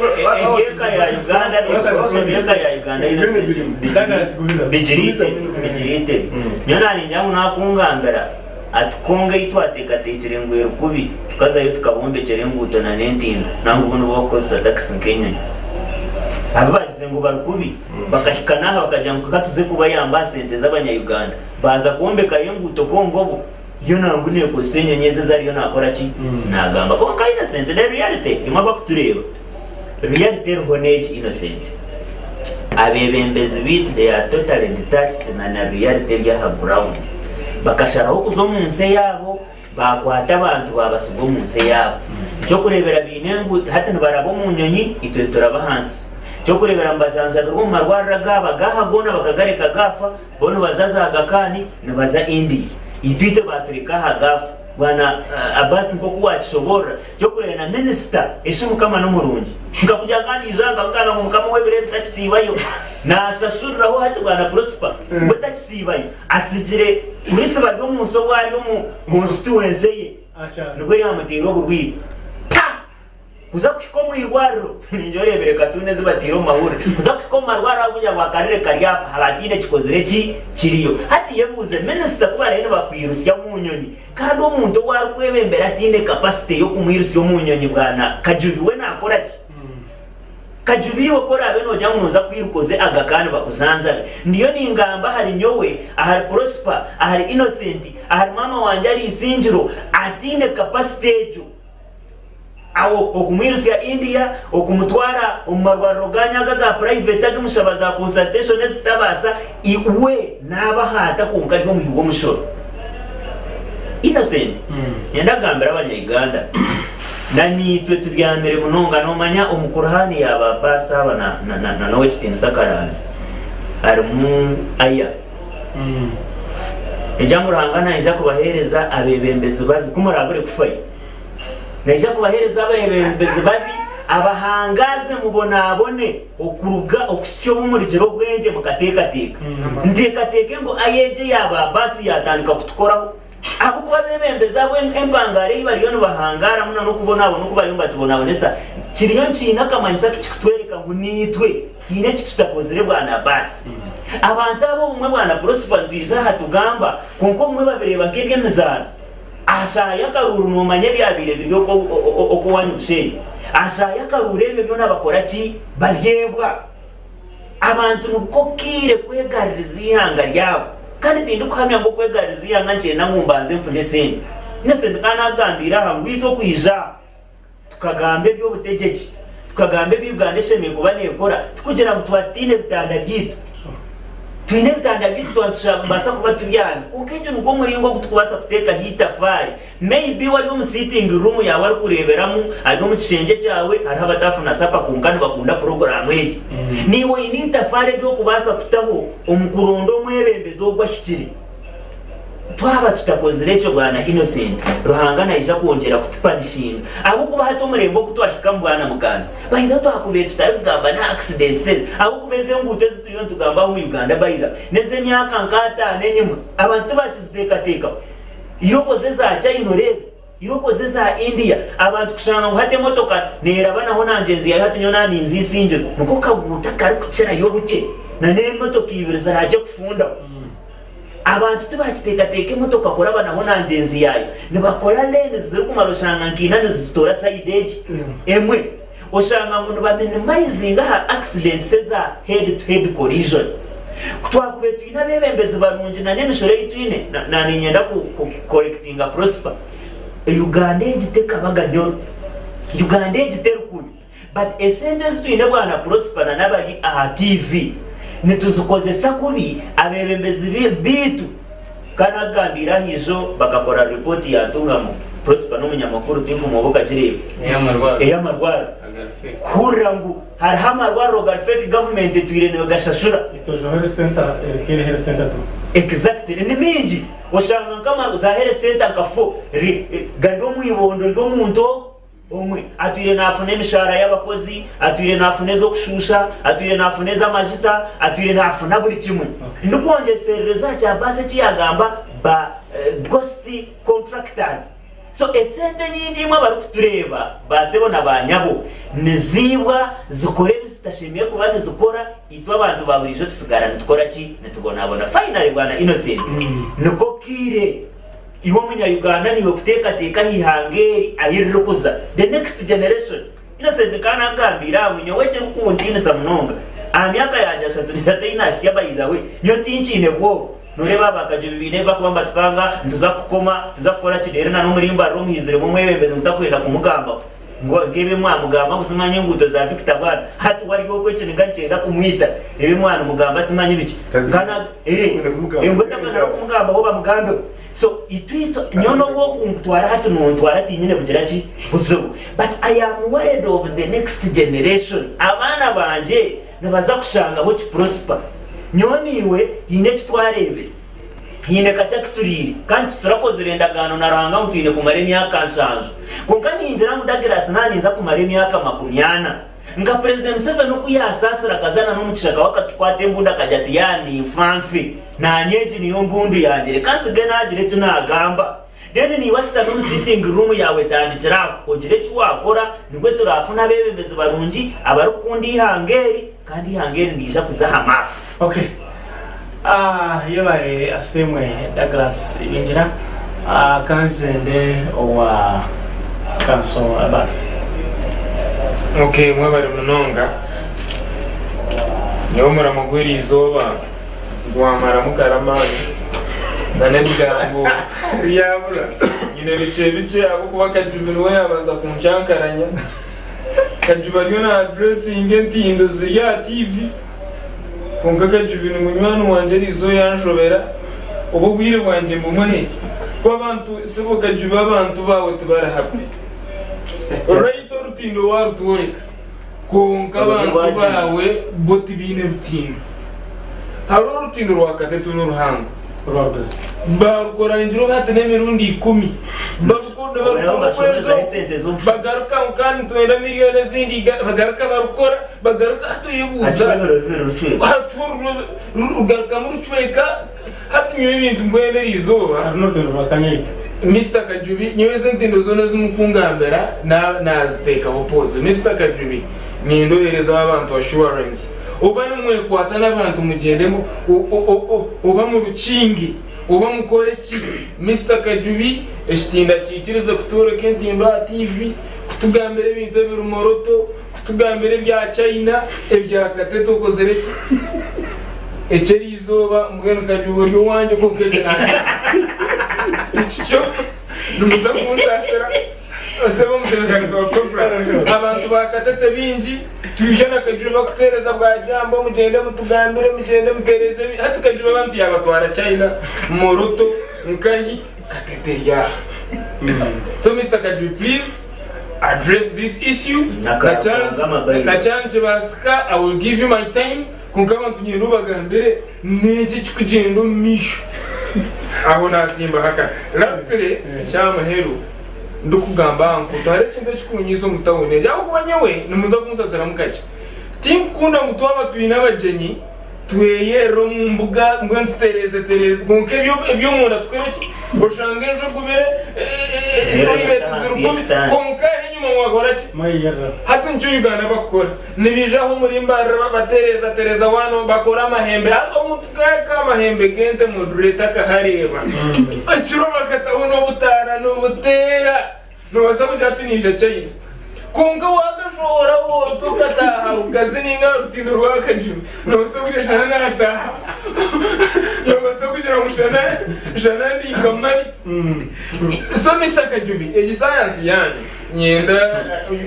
Uganda bijirite nyona ni nyamu nakungambera atukonge itwatekatechere ngwero kubi tukazayo tukabombekere nguto na nentindo nangu buno bokosa tax Kenya abagize ngo barukubi bakashikana bakajyango katuze kuba yamba sente z'abanya Uganda baza kuombeka yenguto kongobo yo nangune ko senyenyeze zariyo nakora ki nagamba ko kaina sente the reality imaba kutureba reality honage innocent abebembezi bit they are totally detached na reality ya ground bakasharaho kuzo mu nse yabo bakwata abantu babasigo mu nse yabo cyo kurebera binengu hata nbarabo mu nyonyi itwe turabahansi cyo kurebera mbazanza rwo marwaraga bagahagona bakagareka gafa bono bazaza agakani nabaza indi itwite baturika hagafa bwana abasi nko kuwachobora cyo kurena minister eshimu kama no murungi ngakujagani ngakana mu kama webere bitachisibayo nasashuriraho hati bwana prosper bitachisibayo asigire urisi baryo mu nsogo aryo mu constituency ye nubwo yamutiro burwi kuza kiko mu irwariro ninjorebere katune zibatiro mahuri kuza kiko marwara kuja wakarire karyafa habatine kikozere kiriyo hati yebuze minister kuba rene bakwirusya mu nyonyi kandi umuntu warkwebembera atine capacity yo kumwirusya mu nyonyi bwana kajubiwe nakora ki kajubiwe kora beno jangunoza kwirukoze agakane bakuzanza ndiyo ningamba hari nyowe ahari prosper ahari innocent ahari mama wanje ari isinjiro atine capacity ejo awo okumwirusya India okumutwara omumarwariro ganyaga private agimushabaza consultation esitabasa iwe nabahata konka ryo muhigo mushoro innocent yandagambira abanya-Uganda nanitwe tubyambere munonga nomanya omukurahani yaba basa na nawe kitinisa karanzi ari mu aya ejambo rahangana ija kubahereza abebembezi babi kumurabure kufayo naija kubahereza abebembezi babi abahangaze mubonabone okuruga okusyo bumurigiro bwenje mukatekateka ntekateke ngo ayeje yaba basi yatandika kutukoraho abo kuba bebembeza abo empangare ibariyo no bahangara muna no kubonabo no kubariyo batubonabonesa kiriyo nchina kamanyisa kikutwereka ngo nitwe kine kitutakozere bwana basi abantu abo bumwe bwana prosper ntija hatugamba konko mwe babireba nkebye mizana ashaya karuru no manye byabire byo okwanyu busheni ashaya karuru ebyo byona bakora ki baryebwa abantu nukokire kwegaririza ihanga ryabo kandi tindi kuhamya ngo kwegariza ihanga nje nangumbanze mfune sente nese ndikana gambira hangwito kwija tukagambe byo butegeki tukagambe byugande sheme kubane ekora tukugera gutwatine bitanda byitu twine bitanda byitu twantushambasa kuba tubyana kukejo nuko muringo kutukubasa kuteka hitafari maybe wali mu sitting room yawe ari kureberamu ari mu kishenge cyawe ari abatafuna sapa kunkani bakunda program eji niwe initafari ryo kubasa kutaho umukurondo mwebembezo gwashikiri twaba tutakozere cyo bwana innocent ruhangana isha kuongera kutupanishinga abo kuba hato murembo kutwashika mbwana muganza bayida twakubeye tutari kugamba na accidents abo kubeze nguteze tuyo tugamba mu Uganda bayida neze myaka nkata nenyuma abantu bakiziteka irokoze za China rebe irokoze za India abantu kushanga ngo hate motoka nerabana ho nangenzi yayo hatunyo nani nzisinje nuko kaguta kari kucera yo buke na ne motoka ibiriza haje kufunda abantu tubakiteka motoka kora bana ho nangenzi yayo nibakora lane ziri kumarushanga nkina nizitora side edge emwe oshanga ngo bamenimizing ha accidents za head to head collision kutwakube twina bebembezi barunje na nemishoro yitwine na ninyenda ku correctinga prosper Uganda ejiteka baga north Uganda ejiterukuye but essence twine bwana prosper na nabali aha TV nituzukozesa kubi abebembezi bitu kana gambira hizo bakakora report yantungamo prosper no munyamakuru tingu muboka jirebe eyamarwara kurangu hari hamarwara garfake government twirene gashashura itojo health center erikere health center to exactly ni minji oshanga kama za health center kafo gando muyibondo ryo muntu omwe atwire nafune mishara y'abakozi atwire nafune zo kushusha atwire nafune za majita atwire nafuna buri kimwe ndukongesereza cya base cyagamba ba ghost contractors so esente nyingi mwe bari kutureba basebo nabanyabo nizibwa zikore zitashimiye kubane zikora itwa abantu baburijo tusigara ntukora ki netubona finally bwana innocent nuko kire iwo munya Uganda niyo kuteka hihangeri ayirukuza the next generation innocent kana ngambira munyo weche mukundine samunonga amyaka yanja satulira dynasty yabayidawe nyo tinchine bwo nureba bakaje bibine bakubamba tukanga ntuza kukoma tuza gukora kidere na no murimba ro muhizire mu mwebembeze mutakwenda kumugamba ngo ngebe mwana mugamba gusumanya nguto za Victor Bwana hati wari go kwece ngacenda kumwita ebe mwana mugamba simanya biki kana ngota kana kumugamba ho bamugambe so itwito nyono wo kumtwara hatu no ntwara tinyine kugira ki buzubu but I am worried of the next generation abana banje nabaza kushanga ho prosper nyoniwe yine kitwarebe yine kacha kiturire kandi turakoze rendagano naranga mutine kumare myaka nshanjo konka ninjira mu Douglas naninza kumare myaka 80 nga president Museveni kuyasasira kazana n'umucishaka wakatwate mbunda kajati yani fanfi na nyeji niyo mbundu yangire kasige nagire kinagamba then ni wasita no sitting room yawe tandikira ogire kiwakora nigwe turafuna bebembeze barungi abarukundi hangeri kandi hangeri ndisha kuzahama okay yabare asemwe Douglas ibinjira kanzende owa kanso abasi okay mwabare munonga niyo muramugwira izoba gwamara mukaramani nane bigambo yabura nyine bice abo kuba kajubinwe yabaza kunchankaranya kajubariyo na addressing entindo zya TV konka kajubinwe munywano wanje rizo yanshobera ubu bwire bwanje mbumuhe ko abantu sebo kajuba abantu bawe tubara happy right rutindo warutoreka konka abantu bawe boti bine rutindo haro rutindo rwakatatu n'uruhango Rodas. Barukora injiro batene mirundi 10. Barukoda bagaruka mukani twenda miliyoni zindi bagaruka barukora bagaruka atuyebuza. Ugaruka mu rucweka hatimye ibintu mbwene rizoba. Arnoto bakanyita. Mr. Kajubi nyeweze ndindo zone z'umukungambera naziteka opoze. Mr. Kajubi ni ndohereza abantu assurance. Ubana mwe kwata n'abantu mugendemo uba mu rukingi uba mukore ki Mr. Kajubi eshitinda kikiriza kutora kentimba TV kutugambere ibintu birumoroto kutugambere bya China ebya kateto kozereki echeri izoba mugeno Kajubi ryo wanje ko kece ichicho numuza kumusasira asaba muterekaniza program abantu bakatete binji tujana Kajubi kutereza bwa jambo mugende mutugambire mugende mutereze hati Kajubi abantu yabatwara China moroto nkahi kateteria so Mr. Kajubi please address this issue na chance baska I will give you my time kunkama tunyendo bagambire neje chikugendo misho aho nasimba hakati lastly chama hero ndukugamba ngo tare kintu chikunyizo mutawone jaho kubanyewe nimuza kumusasira mukachi tinkunda mutu abatuyi n'abagenyi tweye ro mu mbuga ngo ntereze konke ebyo munda twereki oshange njo kubere toilet zirukumi konka henyuma mwagoraki mayera hatu ncho Uganda bakora nibijaho muri mbarra batereza wano bakora amahembe hato mutukaka amahembe gente moduleta kahareba achiro bakataho no butara no butera no basabuja atinisha China konka wagashora ho tukataha ukazininga rutindo rwa Kajubi no basabuja shana nataha no basabuja mushana ndi kamari so Mr. Kajubi eji science yani nyenda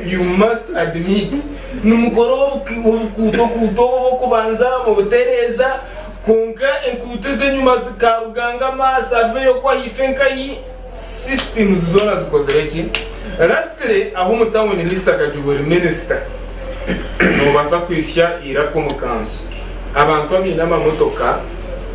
you must admit numukoro kuto kubanza mu butereza konka enkuteze nyuma zikaruganga masave yo kwa hifenka yi systems zona zikozereki lastly aho mutawuni Mr. Kajubi minister no basa kwisya irako mukanso abantu abina amamotoka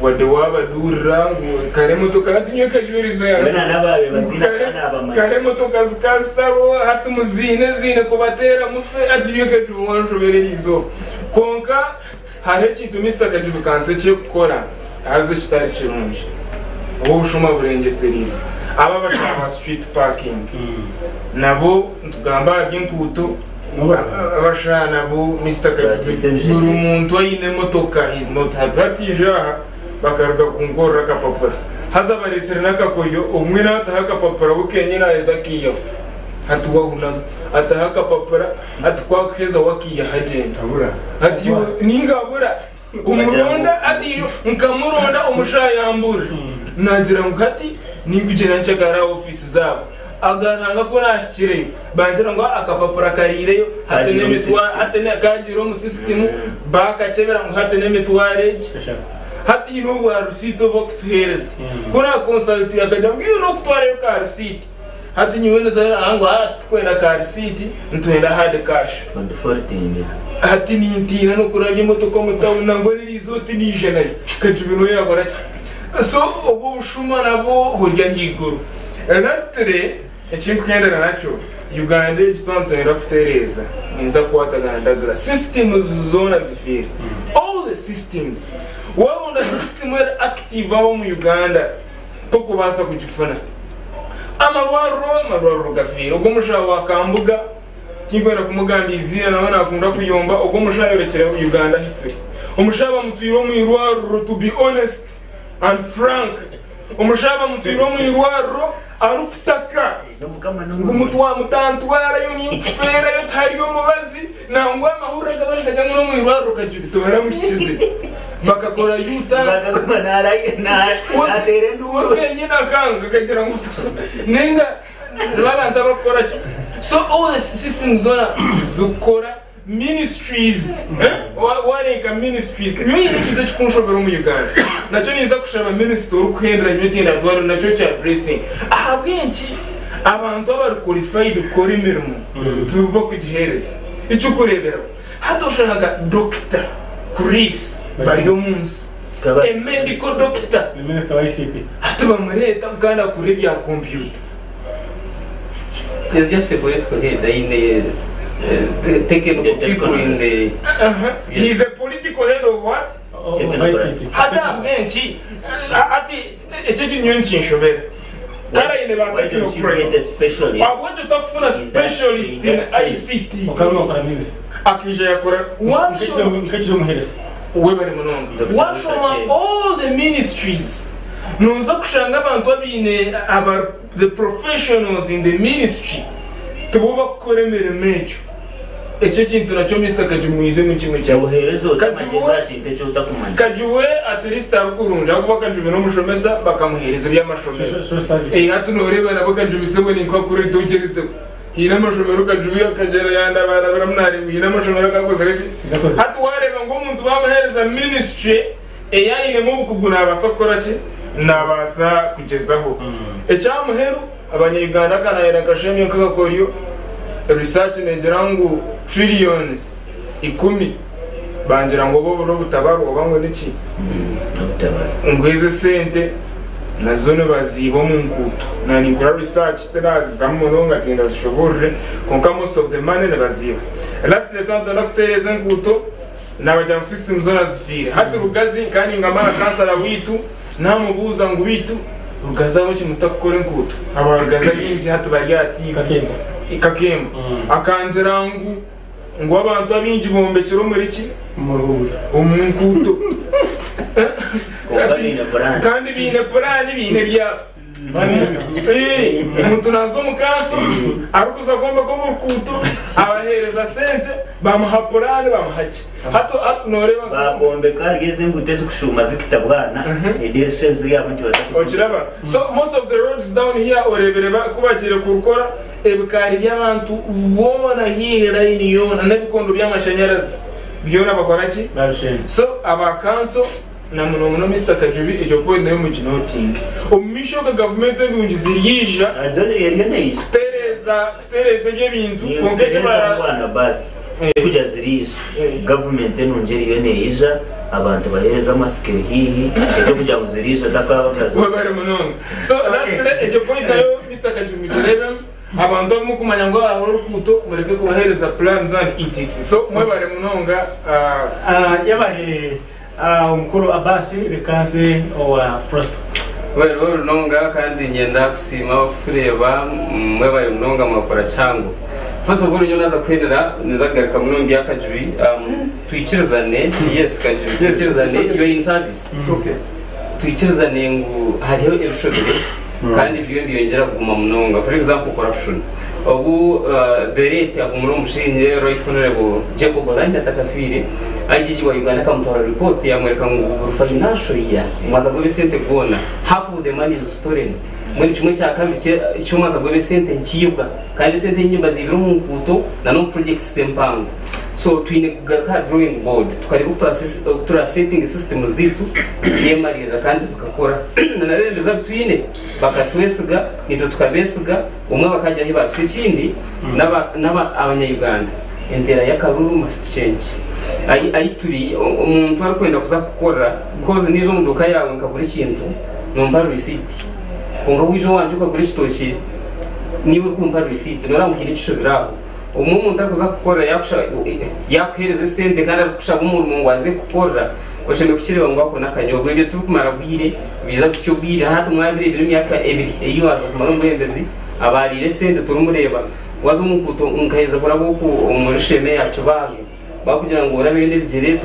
wade wabadura ngo kare motoka hatinyo Kajubi zo bana nababe bazina kana kare motoka zikastaro hatumuzine kubatera mufe atinyo Kajubi wanshobere izo konka hari kintu Mr. Kajubi kanse cyo gukora aze kitari kirungi ubu bushuma burenge series aba bashaka street parking nabo tugamba by'inkuto abashana bo Mr. Kajubi buri muntu ayine motoka is not happy atija bakaruka kungora kapapura haza baresera nakakoyo umwe nataha kapapura bukenye naeza kiyo hatuwahuna atahaka papura atwakweza wakiya hagenda ati ningabura umuronda ati nkamuronda umushayambura nagira ngo ati ningugera nchagara office zabo agaranga ko nashikire banjira ngo akapapura karireyo hatene mitwa hatene kajiro mu system bakakebera ngo hatene mitware hati hinubwo rusito bo kutuhereza kuna consult akajya ngo no kutware yo ka receipt hati nyiwene za ango twenda ka receipt ntwenda hard cash hati nintina no kurabye moto mutabona ngo rizote ni jana kajubino yakora so ubu bushuma nabo burya higuru lastly ekinkuyendera nacho Uganda kitwantera kutereza nza kwatagandagara systems zona zifira all the systems wao the system were active mu Uganda tokubasa kujifuna amarwaro gafira ubwo mushaka wakambuga tinkwenda kumugambizira nabona akunda kuyomba ubwo mushaka yorekera Uganda hitwe umushaba mutwiro mu irwaro to be honest and frank umushaba mutwiro mu irwaro arukutaka ngumutwa mutantwara yo ni fera yo tariyo mubazi nangwa amahura gabani kajya mu irwaro kajubitora mushikize bakakora yuta bakamanara atere nduru kenye nakanga kagira ngo nenga babanta bakora so all the systems zona zukora ministries warenga ministries niyo ikintu cy'kunshobora mu Uganda naco niza kushaba minister urukwendera nyotinda zwaro naco cha blessing ahabwenshi abantu abari qualified kora imirimo tuba kugihereza icyo kurebera hatoshaka doctor Chris Baryomunsi a medical doctor minister wa ICT hatuba mureta kandi kurebya computer is just a political head taking people in the he's a political head of what hata benchi ati echechi nyonchi nshobera kara ine ba technical specialist I want to talk for a specialist in ICT ukaruma kwa minister akije yakora nk'ikiro muhereza webari munondo washoma all the ministries nonza kushanga abantu abine aba the professionals in the ministry tubo bakoremere mecho eche kintu nacho Mr. Kajumuize mu kimwe cyawe herezo tamageza kinte cyo takumanya kajuwe at least arukurunda kuba kajuwe no mushomesa bakamuhereza by'amashomero hatunureba nabo kajubise ngo ninko kuri dogereze hina mashomero kajuwe akagera yanda barabara munari hina mashomero kakoze hatu wareba ngo umuntu bamuhereza ministry eyayine mu bukuguna abasokora ki nabasa kugezaho ecyamuheru abanyarwanda kanayera kashemye kakakoriyo research nengerangu trillions 10 bangira ngo bo butabaro bango niki ngweze sente nazone bazibo mu nkuto nani kura research terazi zamunonga tinda zishobore konka most of the money ne bazibo last le temps de kutereza nkuto nabajya mu system zona zifire hati rugazi kandi ngamara kansala witu namubuza ngo witu rugaza mu kimutakore nkuto abarugaza nyinji hati bari ati kakemba akanzerangu ngo abantu abinji bombekero muri ki umunkuto kandi bine porani bine bya umuntu nazo mukaso arukuza gomba ko mukuto abahereza sente bamuha porani bamuhaki hato noreba bagombe karigeze nguteze kushuma Victor bwana editions yabo cyota okiraba so most of the roads down here orebere kubagire kurukora ebikari by'abantu ubona hihera iniyona n'ebikondo by'amashanyarazi byona bakoraki so aba council na muno Mr. Kajubi ejo point nayo mu noting omisho ka government ngungiziriyija azone yerine tereza y'ebintu konkeje bara basi kuja zirije government nongeri yone ija abantu bahereza amasikeri hihi ejo kuja kuzirije takaba kazo wabare muno so last ejo point nayo Mr. Kajubi direba abantu mu kumanya ngo aho rukuto mureke kubahereza plans and etc so mwebare munonga yabare umukuru Abasi rekaze owa prosper wero nonga kandi nyenda kusima kutureba mwebare munonga makora cyango fasa buri nyo naza kwendera nizagaruka munombi yakajubi twikirizane yes kajubi twikirizane you in service okay twikirizane ngo hariho ebishobere kandi byo ndiyongera kuguma munonga for example corruption obu berete abumuro mushinje right honorable Jacob Olanda takafiri ajiji wa Uganda kamtora report ya America ngo financial year mwaka go sente gona half of the money is stolen muri kimwe cya kabiri cy'umwaka gwe sente nkibwa kandi sente nyimba zibiro mu kuto na no projects sempango so twine ka drawing board tukareba tura setting system zitu ziyemarira kandi zikakora na rero biza twine bakatwesiga nito tukabesiga umwe bakajya hibatse ikindi naba abanya-Uganda entera y'akaruru must change ai turi umuntu arakwenda kuza gukora because nizo muduka yawe nkagura ikintu numva receipt kunga wijo wanje ukagura ikitoki niwe kumva receipt noramukira icishobiraho umuntu arakuza gukora yakuhereza sente kandi arakushaka umuntu ngwaze gukora osheme kukireba ngo akona kanyogo ibyo tukumara bwire biza kucyobwire hata mwabire biri myaka ebiri iyo waza kumara umwembezi abarire sente turumureba wazo umukuto unkaheza kurabo ku umurisheme yacu baje bakugira ngo urabende bigere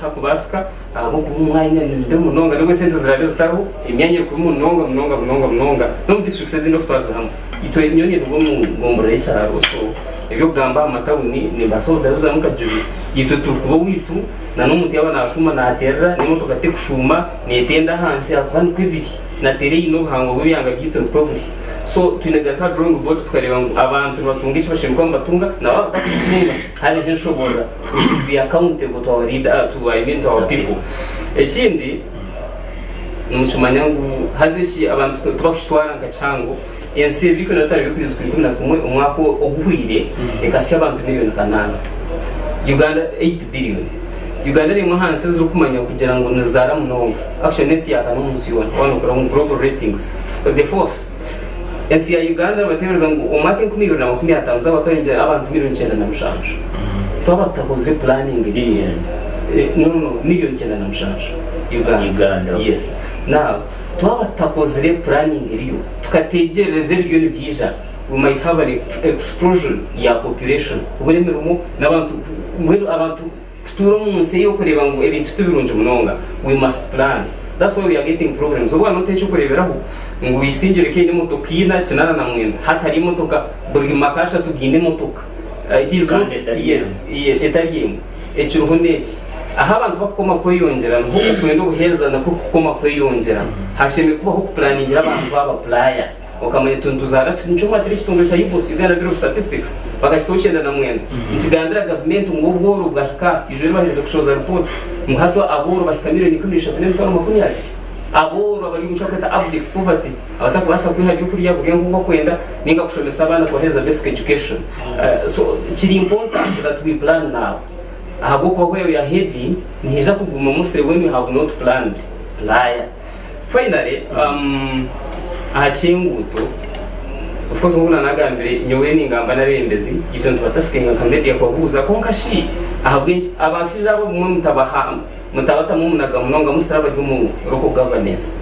takubasika abo ku mwanya ndende munonga no sente zirabe zitaro imyanya ku munonga no district says enough twaza hamwe ito imyone rwo mu ngombora y'cyaro so ibyo gamba amatawuni ni basoda zamuka jibi ito tukubo witu na n'umuti y'abanashuma naterra ni moto kate kushuma netenda hansi avani kwibiri na tere ino hango buyanga byito property so twinaga ka drawing board tukareba abantu batungisha bashimwe batunga na baba batunga hari henshobora we should be accountable to our leader to our people ekindi n'umucumanyangu hazishi abantu tubashitwara ngacyango ense biko natari bikwizwe na kumwe umwako oguhwire ekasi abantu miliyoni 8 Uganda 8 billion Uganda ni muhanse zo kumanya kugira ngo nazara munonga actually nesi yakana umunsi one global ratings the fourth ensi ya Uganda batebereza ngo umwaka 2025 z'abatorenje abantu miliyoni 9 twabatakoze planning no miliyoni 9 Uganda yes now twabatakoze planning iriyo tukategereze billion byija we might have an explosion ya population uburemerumo n'abantu abantu kuturo munsi yo kureba ngo ebintu tubirunje munonga we must plan that's why we are getting problems ubu anoteje kureberaho ngo isingire kende motoka ina kinana na mwenda hatari motoka buri makasha tuginde motoka it is not yes etariye echuruhoneki aha abantu bakoma kwiyongera nko kwendo guheza na kukoma kwiyongera hashime kubaho planning abantu baba playa okamanye tuntuzara tinchoma tiri chitongo cha ibosi Uganda Bureau of Statistics bakashitoshenda na mwenda ikigambira government ngo bworo bwahika ijoro baheze kushoza report muhato aboro bahikamire ni kumisha 5 aboro abari mushakata abject poverty abatakubasa kwiha byukuri yabo ngo kwenda ninga kushomesa abana koheza basic education so kiri important that we plan now ahabo ko ya heading ntiza kuguma muse when you have not planned playa finally achenguto of course nguna nagambire nyowe ningamba nabembezi gitonto batasikenga kamedia kwa buza konkashi ahabwe abashije abo mutabata mu munaga munonga musaraba ry'umu local governance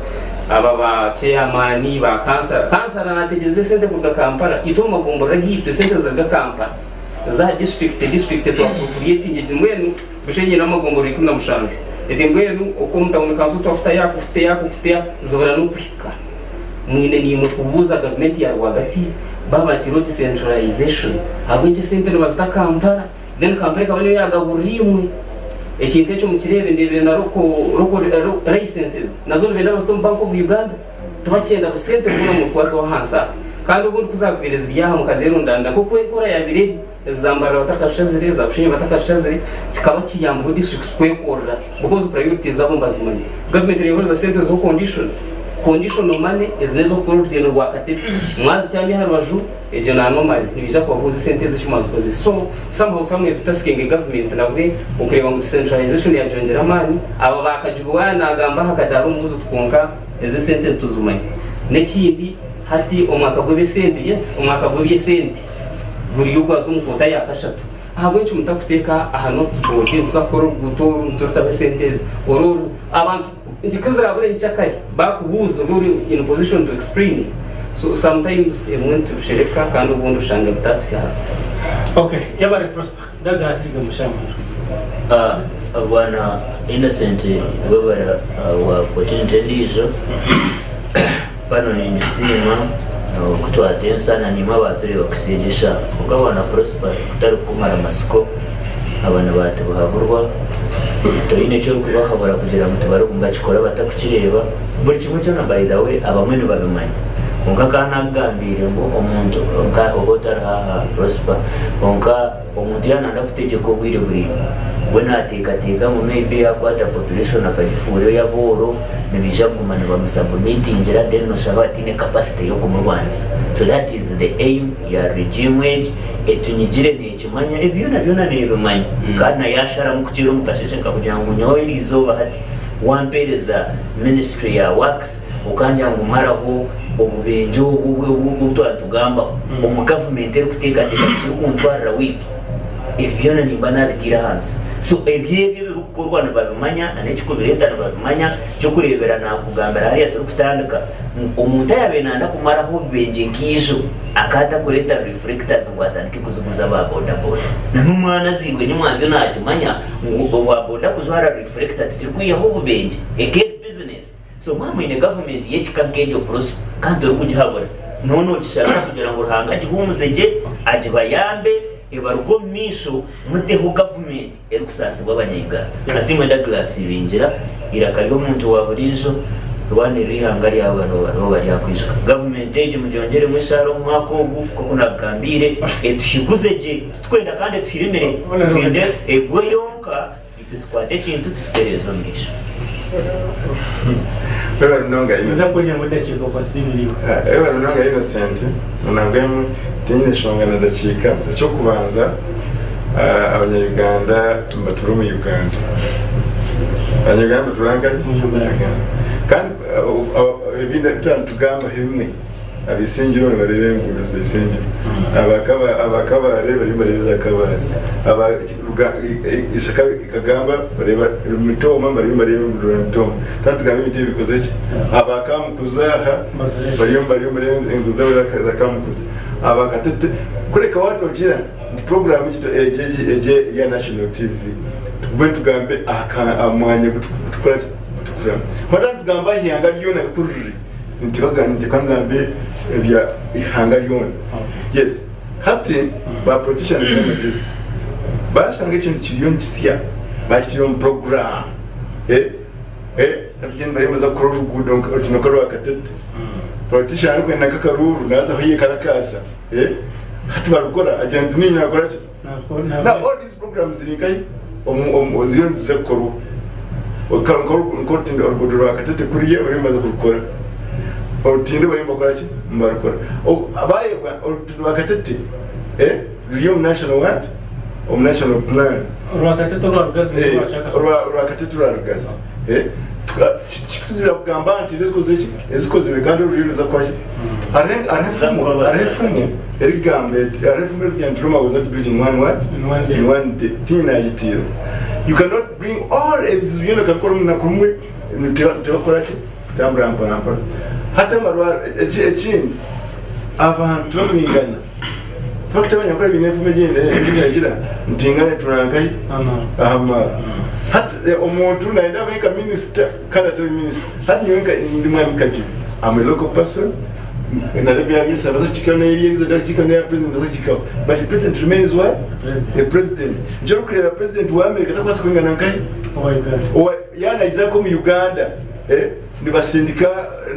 aba ba chairman ba kansara nategeze sente ku Kampala itoma gombora gito sente za Kampala za district to appropriate ngeze mwenu bushenye n'amagombora ikuna mushanjo edengwenu uko mutabona kanso tofta yakutea zobora n'ukwika mwine ni mukubuza government ya Rwagati baba tiro decentralization habwe sente bazita Kampala then Kampala kabone yagaburimwe ekinte cyo mukirebe ndebere na roko licenses nazo benda bazito Bank of Uganda tubakenda busente bwo mu kwato hansa kandi ubundi kuzakubireza byaha mu kazero ndanda kuko ikora ya bireri zambara batakashazire zapshinye batakashazire kikaba kiyambo district kwekora because priorities zabo mbazimanye government rehoza sente zo conditional money ezinezo kurutino rwakate mwazi cyane harwaju eje na normal nibija kwavuza sente zishumazo koze so somehow tutaskinge government nabwe ukureba ngo decentralization ya jongera mani aba bakajubwa nagamba hakadaro muzo tukonka eze sente tuzumanye nekindi hati omwaka gwe sente yes omwaka gwe sente buri yugwazo mukota yakashatu ahabwe cyo mutakuteka aha notes board uzakora guto turta sentes ororo abantu ndikazira bure nchakari bakubuza uri in position to explain so sometimes I want to share kandi ubundi ushanga bitatu ya okay yabare prosper daga asiga mushamira bwana innocent wabara wa potential lizo pano ni nisima kutwate sana ni mabaturi bakusigisha ukabona prosper kutari kumara masiko abana bate buhaburwa toine cyo kubahabura kugira ngo tubarukunga chikora batakukireba buri kimwe cyo na by the way abamwe babimanye onka kana gambire ngo omuntu onka obotara prosper onka omuntu yananda kutegeka obwire buri bwena ateeka mu maybe yakwata population akagifuro ya boro nebija kumana bamusubmitingira then noshaba atine capacity yo kumurwanisa. So that is the aim ya regime wage etunyigire nekimanya ebyona nebimanya kana yashara mu kukiro mu kasese kakugira ngo nyoye izoba hati wampereza ministry ya works ukanja ngo maraho obubenjo ubutwa tugamba mu government eri kuteka kuntwara wipi ebyona nimba nabitira hansi. So ebyebyo birukorwa nabamanya anekikubireta nabamanya cyo kurebera nakugambira hariya turi kutandika omuntu yabenanda kumaraho benje ngizo akata kureta reflectors ngo atandike kuzuguza ba boda na numwana zirwe nimwazo nakimanya ngo wa boda kuzwara reflectors kirikuyeho bubenje again business. So mama in the government yekikankejo plus kanto rukujihabura nono kishaka kugira ngo ruhanga gihumuzeje ajibayambe ebarugo misho muteho government erikusasibwa abanyayuganda nasimwe Douglas bingira irakariho umuntu wa burizo rwani rihangari abantu bari akwishaka government age mujongere mwisharo mwakogu ko kunagambire etushiguzeje twenda kandi twirimere twende egweyonka itutwate kintu tuterezo misho Ewa runonga Nza kujya muri chiko kwa similiwa. Ewa runonga innocent unagwemu tinyine shonga na dachika cyo kubanza abanyarwanda baturu mu Uganda. Abanyarwanda turanga mu Uganda. Kandi ebinda tugamba himwe abisingiro barebe nguruze isingiro abakaba bari bareza kabari ishaka ikagamba bareba mitoma bari ngurura mitoma tandugamba ibiti bikoze ki abakamukuzaha bari nguruza kaza kamukuza abakatete kureka wano gira program yito eje ya national TV tukube tugambe amwanye gutukora tukura hata tugamba hiyanga lyona kururi ntikangambe ebya ihanga lyona. Yes hati ba politician damages bashanga ikintu kiriyoni kisiya bakiriyo program katugenda baremeza ko rugudo okinokoro akatete politician ariko nakakaruru naza hoye karakasa hati barukora agenda ninya akora ki na all these programs zirinkai ziyonzi zekoro ukankoro orugudura akatete kuriye baremeza kurukora orutinde barimo bakora ki mbarakora abaye bakatete riyo national what national plan rwakatete rwagazi rwakatete rwagazi tukizira kugamba nti ezikoze kandi ruriza kwaje arefumu erigambe arefumu ryandroma was not building one day tina yitiro. You cannot bring all these you know kakora na kumwe nitokora ki tambra mpara hata marwa echin abantu babingana fakta banyakora binefume gende bizagira ntingane turankai ama hata omuntu naenda beka minister kana to minister hata nyonka ndimwa mkaji I'm a local person na lebya minister bazo chikana ilizo da chikana ya president bazo chikao but the president remains what the president njoro kule president wa America takwasa kwingana nkai o yana izako mu Uganda nibasindika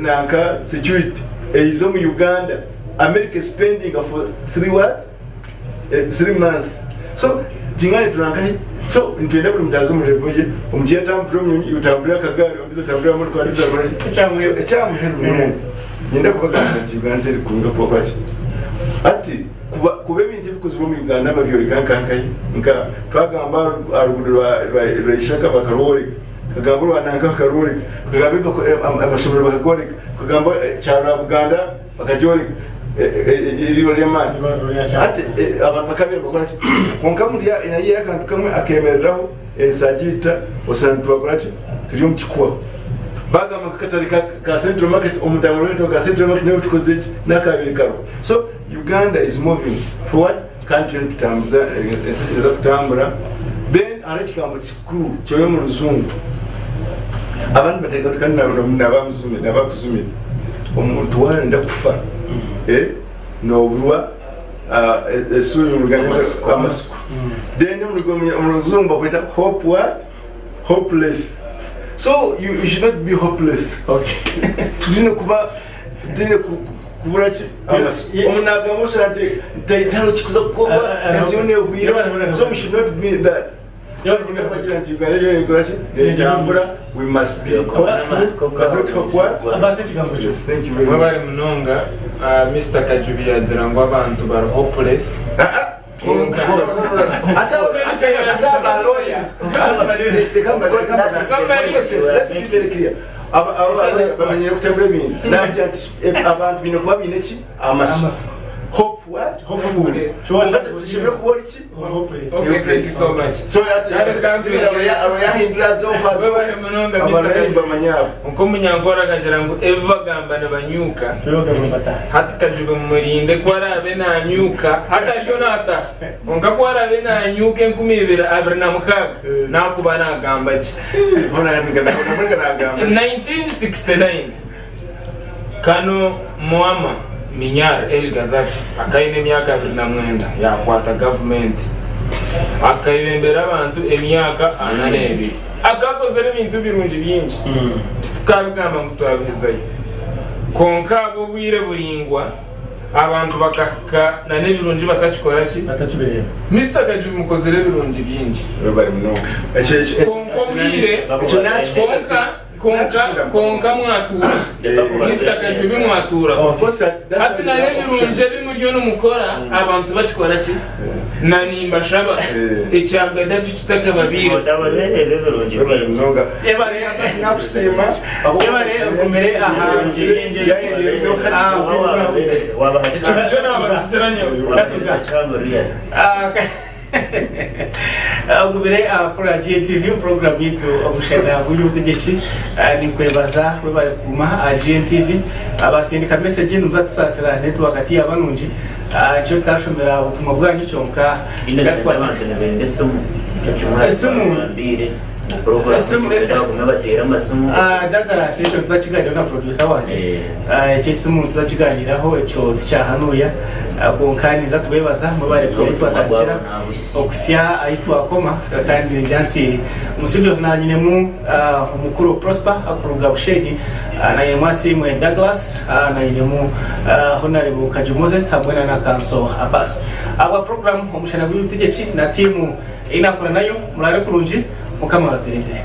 nanka security izo mu Uganda America spending for 3 months. So tingane turankai so ntwenda buli mutazo mu revoye umutiya tambro mu utambira kagari umbiza tambira mu twaliza barashi echamu helu nyenda kubagamba nti Uganda eri kunga kwa kwachi ati kuba bintu bikozwe mu Uganda mabyori kankankai nka twagamba arugudura ishaka bakarori kagambura wananga karori kagambika amashomero bakakore kagamba cyara Uganda bakajori iribo ry'amani ati abantu bakabira bakora ki konka muri ya inaye yakantu kamwe akemereraho ensagita osantu bakora ki turi mu kikuwa bagama katalika ka central market omudamuro ka central market ne utukoze ki nakabiri karo. So Uganda is moving forward country to Tanzania kutambura then arakikambo kikuru cyo mu ruzungu abantu bateka tukana nabakuzumira omuntu wanda kufa no burwa esuri muganya amasuku then umuzungu bakwita hope what hopeless. So you should not be hopeless. Okay. Tudine kuba kuburachi omunaga mushante tayitaro chikuza kuba neziyone wiro so we should not be that so bagira nti galere kuburachi tambura we must be thank you very much bari munonga Mr. Kajubi yagira ngo abantu bar hopeless let's be very clear abamenyere kutembera ibintu nabyo abantu bino kuba bineki amasuku hope what hopeful tushobora kubona iki okay thank you so much so ya hindura zo fazo bari munonga Mr. Kajubi uko munyangora kagira ngo evagamba nabanyuka hati Kajubi murinde kwarabe nanyuka hata ryo nata onka kwarabe nanyuke nkumibira abrina mukaga nakuba nagamba ki 1969 kano Muammar Minyar El Gaddafi akaine myaka 29 yakwata government akayibembera abantu emyaka 8 akakoze ibintu birungi byinshi tukabigamba ngo twabihezayo konka abo bwire buringwa abantu bakaka na nebirungi batakikora ki batakibere Mr. Kajubi mukozere birungi byinshi bari muno konka mwatura Mr. Kajubi mwatura of course ati na nebirungi bimuryo numukora abantu bakikora ki na nimba shaba icya Gaddafi kitaka babiri bari muno ebare nakusema ebare kumere ahanje Gw'Ebyobutegyeki para GNTV program yitu Omushana Gw'Ebyobutegyeki ni kwebaza bari kuma GNTV abasindika message numza tusasira network ati yabanunji cyo tashomera ubutumwa bwanyu cyonka ingatwa dagara se cyo tuzakiganira na producer wanje cyisimu tuzakiganiraho cyo cyahanuya konkaniza kubebaza mubare ko twatakira okusya aitwa koma kandi njanti musibios na nyine mu umukuru Prosper akuruga bushenyi na yemwasi mwe Douglas na nyine mu honorable Kajubi Moses hamwe na Kanso Abbas aba program Omushana Gw'Ebyobutegyeki na timu inakora nayo murare kurunji mukama watirindire